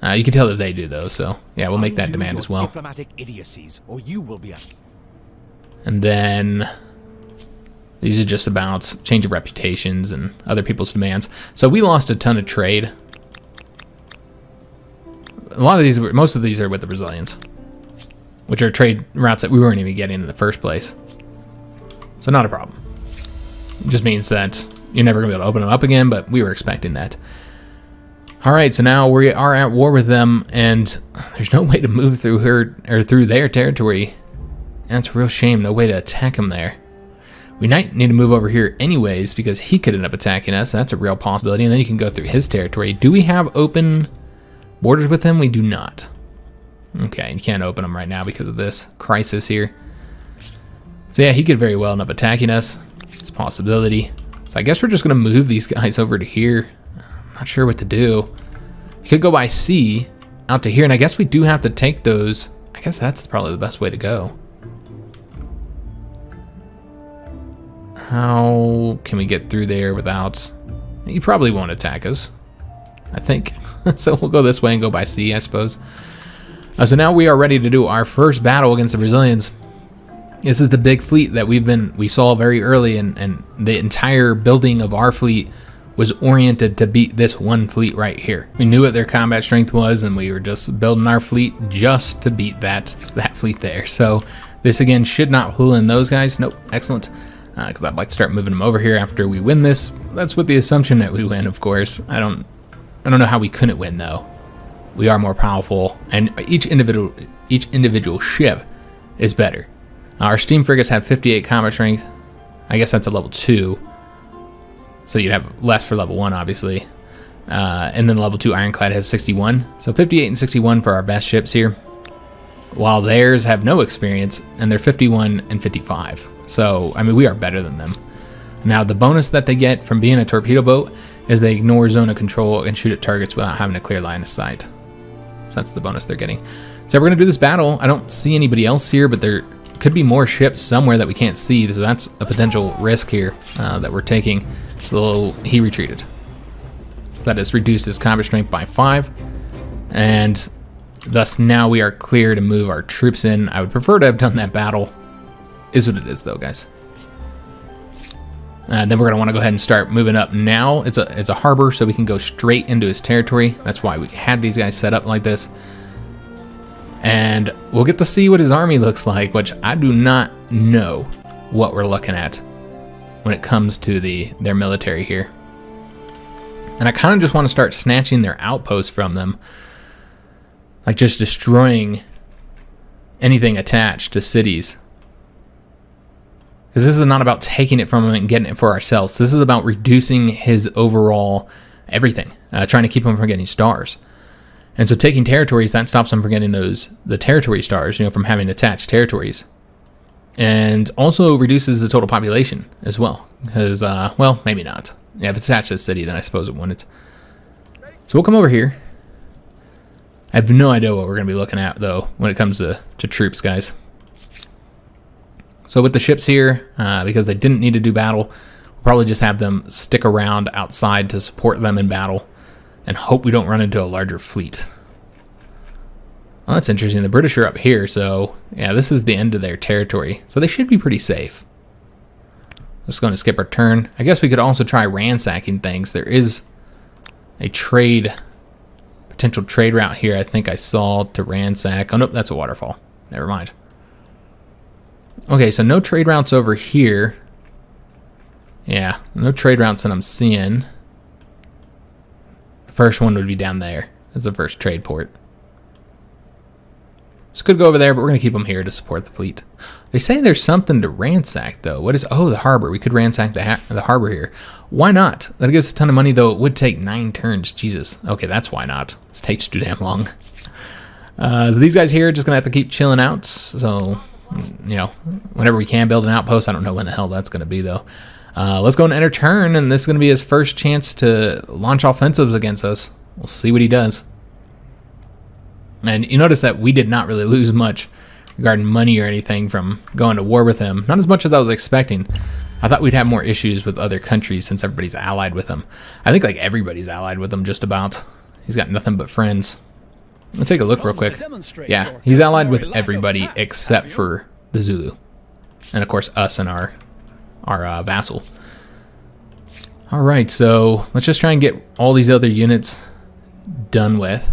You can tell that they do, though, so yeah, we'll make that demand as well. Diplomatic idiocies, or you will be. And then these are just about change of reputations and other people's demands. So we lost a ton of trade. A lot of these, most of these are with the Brazilians, which are trade routes that we weren't even getting in the first place. So not a problem. It just means that you're never going to be able to open them up again, but we were expecting that. All right, so now we are at war with them, and there's no way to move through her or through their territory. That's a real shame. No way to attack them there. We might need to move over here anyways because he could end up attacking us. That's a real possibility, and then you can go through his territory. Do we have open borders with him? We do not. Okay, you can't open them right now because of this crisis here. So yeah, he could very well end up attacking us. It's a possibility. So I guess we're just going to move these guys over to here. I'm not sure what to do. You could go by sea out to here, and I guess we do have to take those. I guess that's probably the best way to go. How can we get through there without... You probably won't attack us, I think. So we'll go this way and go by sea, I suppose. So now we are ready to do our first battle against the Brazilians. This is the big fleet that we saw very early, and the entire building of our fleet was oriented to beat this one fleet right here. We knew what their combat strength was, and we were just building our fleet just to beat that fleet there. So this again should not pull in those guys. Nope, excellent. Because I'd like to start moving them over here after we win this. That's with the assumption that we win, of course. I don't know how we couldn't win though. We are more powerful, and each individual ship is better. Our steam frigates have 58 combat strength. I guess that's a level 2. So you'd have less for level 1, obviously. And then level 2 Ironclad has 61. So 58 and 61 for our best ships here. While theirs have no experience, and they're 51 and 55. So, I mean, we are better than them. Now, the bonus that they get from being a torpedo boat is they ignore zone of control and shoot at targets without having a clear line of sight. So that's the bonus they're getting. So we're going to do this battle. I don't see anybody else here, but there could be more ships somewhere that we can't see. So that's a potential risk here that we're taking. So he retreated. So that has reduced his combat strength by 5. And thus now we are clear to move our troops in. I would prefer to have done that battle. Is what it is though, guys. Then we're gonna want to go ahead and start moving up now. It's a harbor, so we can go straight into his territory. That's why we had these guys set up like this. And we'll get to see what his army looks like, which I do not know what we're looking at when it comes to their military here. And I kind of just want to start snatching their outposts from them. Like just destroying anything attached to cities. Because this is not about taking it from him and getting it for ourselves. This is about reducing his overall everything. Trying to keep him from getting stars. And so taking territories, that stops him from getting the territory stars, from having attached territories. And also reduces the total population as well. Because, well, maybe not. Yeah, if it's attached to the city, then I suppose it wouldn't. So we'll come over here. I have no idea what we're going to be looking at, though, when it comes to troops, guys. So with the ships here, because they didn't need to do battle, we'll probably just have them stick around outside to support them in battle and hope we don't run into a larger fleet. Well, that's interesting. The British are up here, so yeah, this is the end of their territory. So they should be pretty safe. Just going to skip our turn. I guess we could also try ransacking things. There is a potential trade route here I think I saw to ransack. Oh, nope, that's a waterfall. never mind. Okay, so no trade routes over here. Yeah, no trade routes that I'm seeing. The first one would be down there. That's the first trade port. So could go over there, but we're going to keep them here to support the fleet. They say there's something to ransack, though. What is... Oh, the harbor. We could ransack the harbor here. Why not? That gives us a ton of money, though. It would take 9 turns. Jesus. Okay, that's why not. This takes too damn long. So these guys here are just going to have to keep chilling out. So, you know, whenever we can build an outpost. I don't know when the hell that's going to be, though. Let's go and enter turn, and this is going to be his first chance to launch offensives against us. We'll see what he does. And you notice that we did not really lose much regarding money or anything from going to war with him. Not as much as I was expecting. I thought we'd have more issues with other countries since everybody's allied with him. I think like everybody's allied with him just about. He's got nothing but friends. Let's take a look real quick. Yeah, he's allied with everybody except for the Zulu. And of course us and our vassal. Alright, so let's just try and get all these other units done with.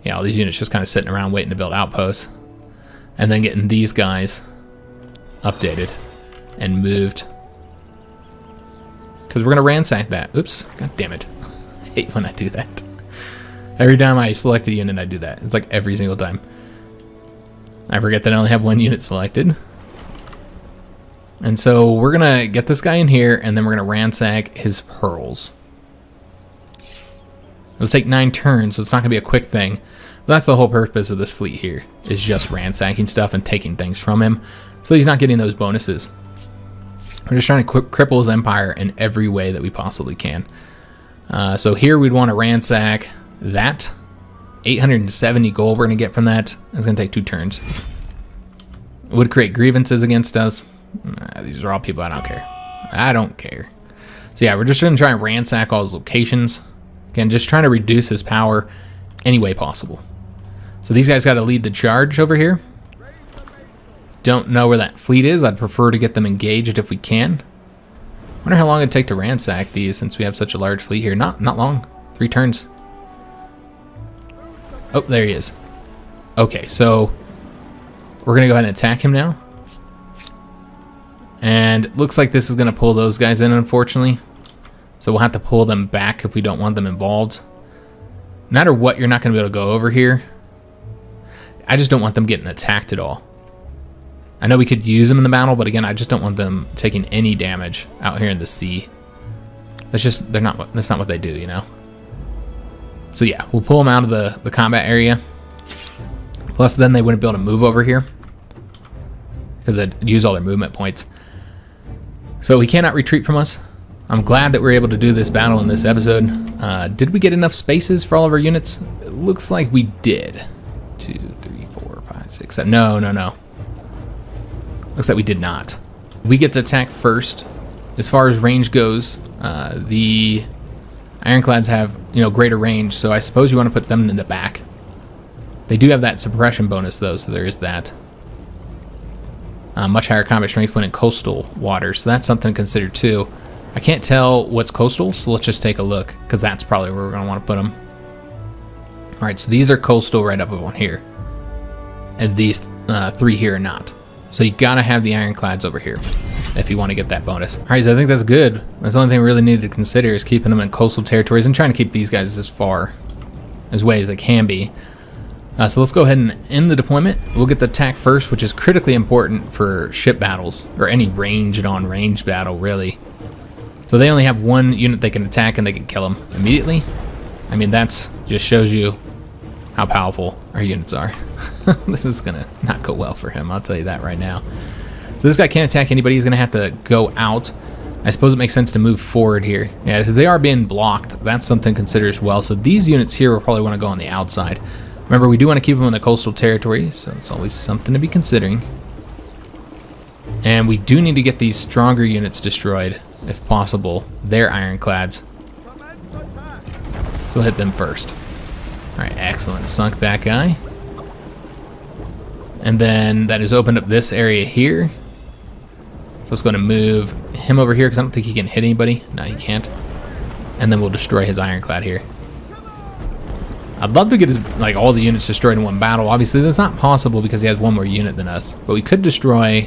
Yeah, all these units just kind of sitting around waiting to build outposts. And then getting these guys updated and moved. Because we're going to ransack that. Oops, god damn it. I hate when I do that. Every time I select a unit, I do that. It's like every single time. I forget that I only have 1 unit selected. And so we're going to get this guy in here, and then we're going to ransack his pearls. It'll take 9 turns, so it's not going to be a quick thing. But that's the whole purpose of this fleet here, is just ransacking stuff and taking things from him. So he's not getting those bonuses. We're just trying to cripple his empire in every way that we possibly can. So here we'd want to ransack that. 870 gold we're going to get from that. It's going to take 2 turns. It would create grievances against us. These are all people I don't care. I don't care. So yeah, we're just going to try and ransack all his locations. Again, just trying to reduce his power any way possible. So these guys got to lead the charge over here. Don't know where that fleet is. I'd prefer to get them engaged if we can. Wonder how long it'd take to ransack these since we have such a large fleet here. Not long. 3 turns. Oh, there he is. Okay, so we're going to go ahead and attack him now. And it looks like this is going to pull those guys in, unfortunately. So we'll have to pull them back if we don't want them involved. No matter what, you're not going to be able to go over here. I just don't want them getting attacked at all. I know we could use them in the battle, but again, I just don't want them taking any damage out here in the sea. That's not what they do, you know? So yeah, we'll pull them out of the combat area. Plus then they wouldn't be able to move over here because they'd use all their movement points. So he cannot retreat from us. I'm glad that we're able to do this battle in this episode. Did we get enough spaces for all of our units? It looks like we did. 2, 3, 4, 5, 6, 7. No. Looks like we did not. We get to attack first. As far as range goes, the ironclads have, you know, greater range, so I suppose you want to put them in the back. They do have that suppression bonus though, so there is that. Much higher combat strength when in coastal waters, so that's something to consider too. I can't tell what's coastal, so let's just take a look, because that's probably where we're going to want to put them. Alright, so these are coastal right up on here. And these 3 here are not. So you got to have the ironclads over here if you want to get that bonus. Alright, so I think that's good. That's the only thing we really need to consider is keeping them in coastal territories and trying to keep these guys as far away as they can be. So let's go ahead and end the deployment. We'll get the attack first, which is critically important for ship battles, or any ranged on range battle, really. So they only have 1 unit they can attack and they can kill them immediately. I mean, that's just shows you how powerful our units are. This is gonna not go well for him, I'll tell you that right now. So this guy can't attack anybody, he's gonna have to go out. I suppose it makes sense to move forward here. Yeah, because they are being blocked. That's something to consider as well. So these units here will probably want to go on the outside. Remember, we do want to keep them in the coastal territory, so it's always something to be considering. And we do need to get these stronger units destroyed, if possible. Their ironclads. So we'll hit them first. Alright, excellent. Sunk that guy. And then that has opened up this area here. So let's go to move him over here, because I don't think he can hit anybody. No, he can't. And then we'll destroy his ironclad here. I'd love to get his, like, all the units destroyed in one battle. Obviously, that's not possible because he has one more unit than us. But we could destroy...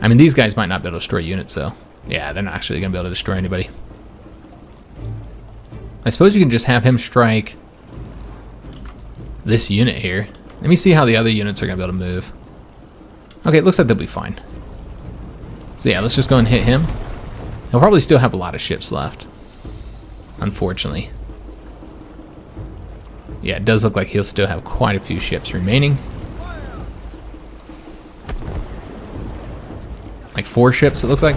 I mean, these guys might not be able to destroy units, so... Yeah, they're not actually going to be able to destroy anybody. I suppose you can just have him strike this unit here. Let me see how the other units are going to be able to move. Okay, it looks like they'll be fine. So yeah, let's just go and hit him. He'll probably still have a lot of ships left, unfortunately. Yeah, it does look like he'll still have quite a few ships remaining. Like 4 ships, it looks like.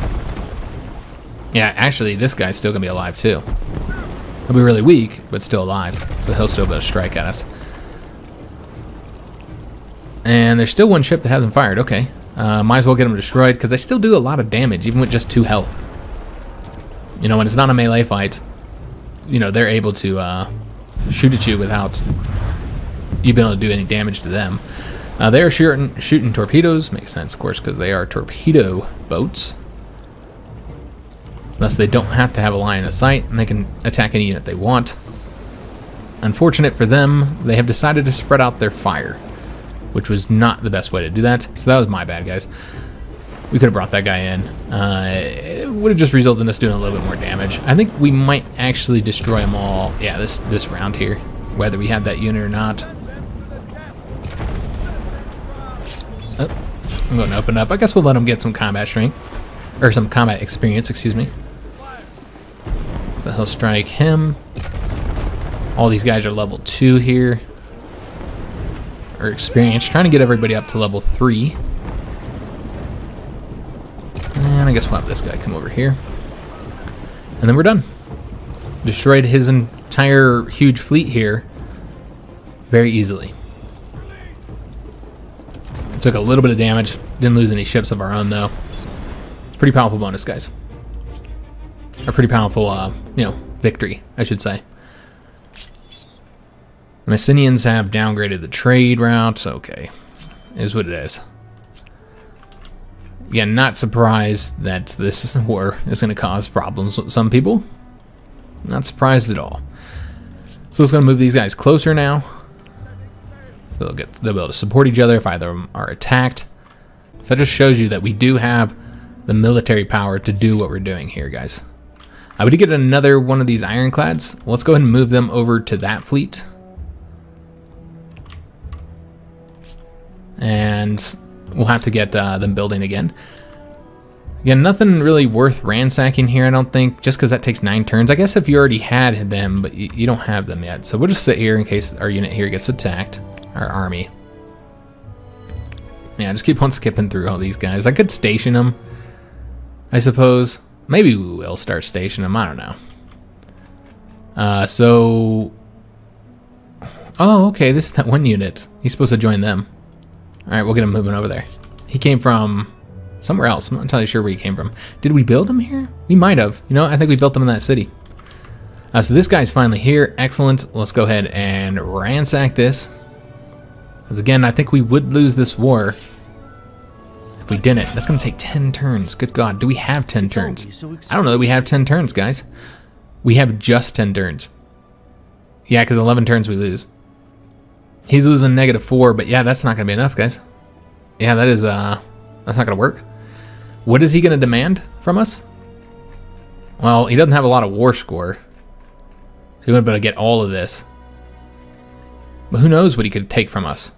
Yeah, actually, this guy's still going to be alive, too. He'll be really weak, but still alive. So he'll still be able to strike at us. And there's still one ship that hasn't fired. Okay. Might as well get them destroyed, because they still do a lot of damage, even with just 2 health. You know, when it's not a melee fight, you know, they're able to shoot at you without you being able to do any damage to them. They're shooting torpedoes. Makes sense, of course, because they are torpedo boats. Thus, they don't have to have a line of sight, and they can attack any unit they want. Unfortunate for them, they have decided to spread out their fire, which was not the best way to do that. So that was my bad, guys. We could have brought that guy in. It would have just resulted in us doing a little bit more damage. I think we might actually destroy them all. Yeah, this round here, whether we had that unit or not. Oh, I'm going to open up. I guess we'll let him get some combat strength, or some combat experience, excuse me. So he'll strike him. All these guys are level 2 here. Or experience. Trying to get everybody up to level 3. And I guess we'll have this guy come over here. And then we're done. Destroyed his entire huge fleet here very easily. Took a little bit of damage. Didn't lose any ships of our own, though. It's a pretty powerful bonus, guys. A pretty powerful, you know, victory, I should say. The Messenians have downgraded the trade routes. Okay, is what it is. Yeah, not surprised that this war is going to cause problems with some people. Not surprised at all. So it's going to move these guys closer now. So they'll be able to support each other if either of them are attacked. So that just shows you that we do have the military power to do what we're doing here, guys. I would get another one of these ironclads. Let's go ahead and move them over to that fleet. And we'll have to get them building again. Again, nothing really worth ransacking here, I don't think, just because that takes 9 turns. I guess if you already had them, but you don't have them yet. So we'll just sit here in case our unit here gets attacked, our army. Yeah, just keep on skipping through all these guys. I could station them, I suppose. Maybe we will start stationing them, I don't know. Oh, okay, this is that one unit. He's supposed to join them. Alright, we'll get him moving over there. He came from somewhere else. I'm not entirely sure where he came from. Did we build him here? We might have. You know, I think we built him in that city. So this guy's finally here. Excellent. Let's go ahead and ransack this. Because again, I think we would lose this war if we didn't. That's going to take 10 turns. Good God. Do we have 10 turns? I don't know that we have 10 turns, guys. We have just 10 turns. Yeah, because 11 turns we lose. He's losing -4, but yeah, that's not going to be enough, guys. Yeah, that is, that's not going to work. What is he going to demand from us? Well, he doesn't have a lot of war score. So he wouldn't be able to get all of this. But who knows what he could take from us.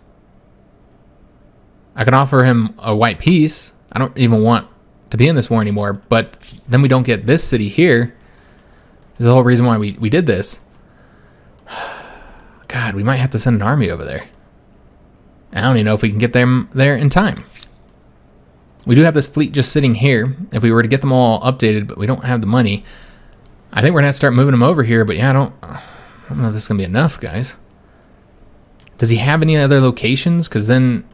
I can offer him a white peace. I don't even want to be in this war anymore, but then we don't get this city here. This is the whole reason why we did this. God, we might have to send an army over there. I don't even know if we can get them there in time. We do have this fleet just sitting here. If we were to get them all updated, but we don't have the money, I think we're gonna have to start moving them over here. But yeah, I don't know if this is gonna be enough, guys. Does he have any other locations? Because then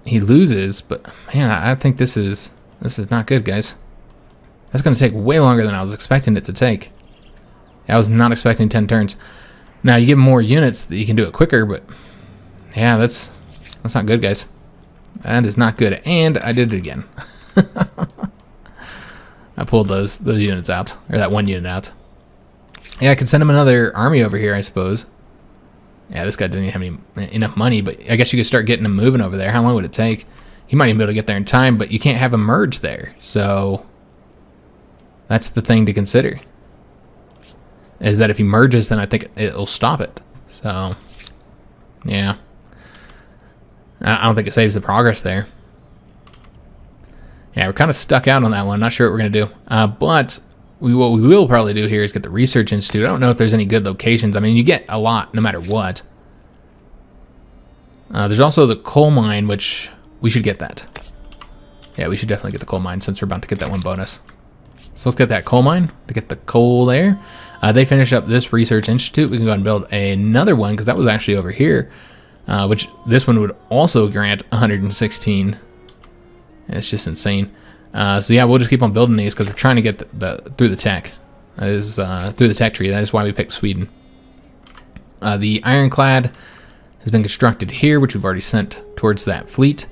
he loses. But man, I think this is not good, guys. That's gonna take way longer than I was expecting it to take. I was not expecting 10 turns. Now you get more units that you can do it quicker, but yeah, that's not good, guys. That is not good. And I did it again. I pulled those units out, or that one unit out. Yeah, I could send him another army over here, I suppose. Yeah, this guy didn't even have enough money, but I guess you could start getting him moving over there. How long would it take? He might even be able to get there in time, but you can't have him merge there. So that's the thing to consider. Is that if he merges, then I think it'll stop it. So, yeah. I don't think it saves the progress there. Yeah, we're kind of stuck out on that one. Not sure what we're going to do. But what we will probably do here is get the Research Institute. I don't know if there's any good locations. I mean, you get a lot no matter what. There's also the coal mine, which we should get that. Yeah, we should definitely get the coal mine since we're about to get that one bonus. So let's get that coal mine to get the coal there. They finish up this Research Institute. We can go ahead and build another one because that was actually over here, which this one would also grant 116. It's just insane. So yeah, we'll just keep on building these because we're trying to get through the tech. That is through the tech tree. That is why we picked Sweden. The ironclad has been constructed here, which we've already sent towards that fleet.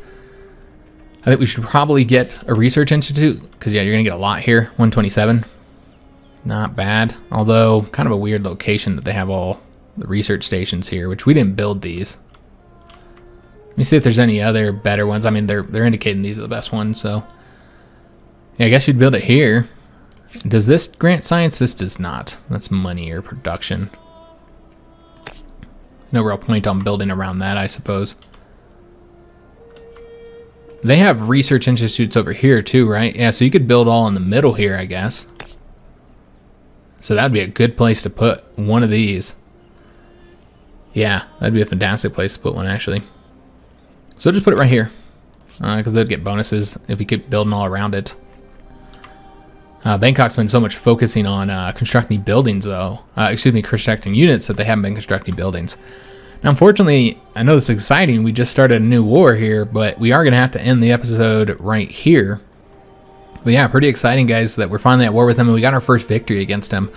I think we should probably get a Research Institute because yeah, you're gonna get a lot here. 127, not bad. Although kind of a weird location that they have all the research stations here, which we didn't build these. Let me see if there's any other better ones. I mean, they're indicating these are the best ones, so yeah, I guess you'd build it here. Does this grant science? This does not. That's money or production. No real point on building around that, I suppose. They have research institutes over here too, right? Yeah, so you could build all in the middle here, I guess. So that'd be a good place to put one of these. Yeah, that'd be a fantastic place to put one, actually. So just put it right here, because they'd get bonuses if you keep building all around it. Bangkok's been so much focusing on constructing buildings, though. Constructing units that they haven't been constructing buildings. Now, unfortunately, I know this is exciting. We just started a new war here, but we are going to have to end the episode right here. But yeah, pretty exciting, guys, that we're finally at war with him, and we got our first victory against him.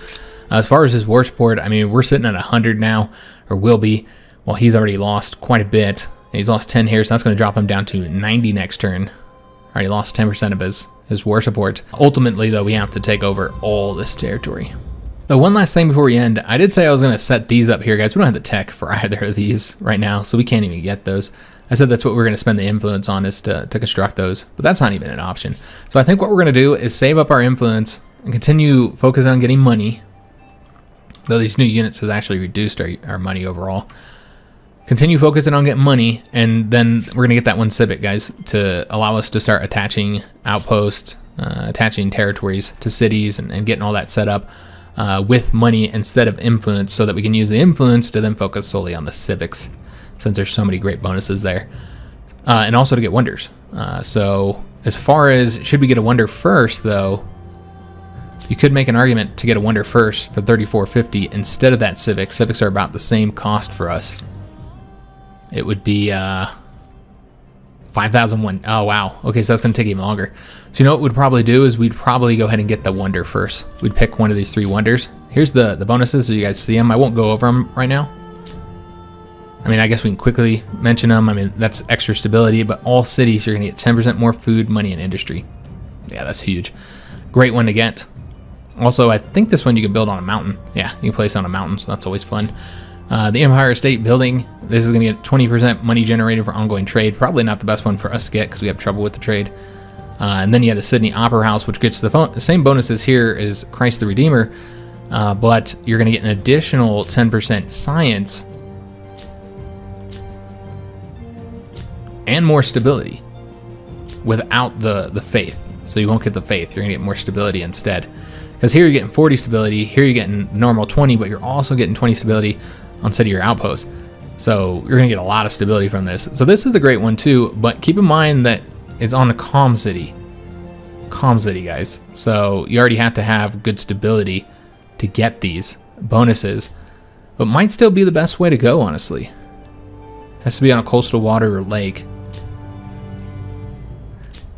As far as his war support, I mean, we're sitting at 100 now, or will be. Well, he's already lost quite a bit. He's lost 10 here, so that's going to drop him down to 90 next turn. Already lost 10% of his war support. Ultimately, though, we have to take over all this territory. So one last thing before we end, I did say I was going to set these up here, guys. We don't have the tech for either of these right now, so we can't even get those. I said that's what we're going to spend the influence on, is to construct those, but that's not even an option. So I think what we're going to do is save up our influence and continue focusing on getting money, though these new units has actually reduced our money overall. Continue focusing on getting money, and then we're going to get that one civic, guys, to allow us to start attaching outposts, attaching territories to cities, and getting all that set up with money instead of influence, so that we can use the influence to then focus solely on the civics, since there's so many great bonuses there. And also to get wonders. So as far as should we get a wonder first, though, you could make an argument to get a wonder first for 3450 instead of that civic. Civics are about the same cost for us. It would be 5,001. Oh, wow. Okay, so that's going to take even longer. So you know what we'd probably do is we'd probably go ahead and get the wonder first. We'd pick one of these 3 wonders. Here's the bonuses so you guys see them. I won't go over them right now. I mean, I guess we can quickly mention them. I mean, that's extra stability, but all cities, you're going to get 10% more food, money, and industry. Yeah, that's huge. Great one to get. Also, I think this one you can build on a mountain. Yeah, you can place on a mountain, so that's always fun. The Empire State Building, this is going to get 20% money generated for ongoing trade. Probably not the best one for us to get because we have trouble with the trade. And then you have the Sydney Opera House, which gets the same bonuses here as Christ the Redeemer, but you're going to get an additional 10% science and more stability without the faith. So you won't get the faith. You're going to get more stability instead. Because here you're getting 40 stability, here you're getting normal 20, but you're also getting 20 stability on set of your outposts. So you're going to get a lot of stability from this. So this is a great one too, but keep in mind that it's on a calm city. Calm city, guys. So you already have to have good stability to get these bonuses, but might still be the best way to go, honestly. Has to be on a coastal water or lake.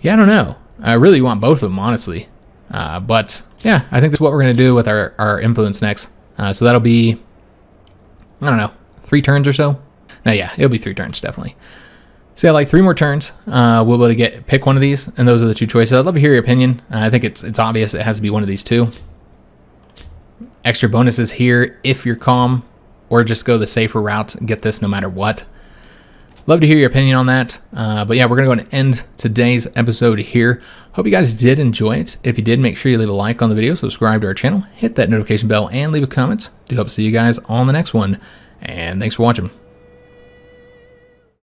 Yeah, I don't know. I really want both of them, honestly. But yeah, I think that's what we're going to do with our influence next. So that'll be, I don't know, 3 turns or so. No, yeah, it'll be 3 turns, definitely. So yeah, like 3 more turns, we'll be able to pick one of these, and those are the 2 choices. I'd love to hear your opinion. I think it's obvious it has to be one of these 2. Extra bonuses here if you're calm. or just go the safer route and get this no matter what. Love to hear your opinion on that. But yeah, we're going to go ahead and end today's episode here. Hope you guys did enjoy it. If you did, make sure you leave a like on the video, subscribe to our channel, hit that notification bell, and leave a comment. Do hope to see you guys on the next one. And thanks for watching.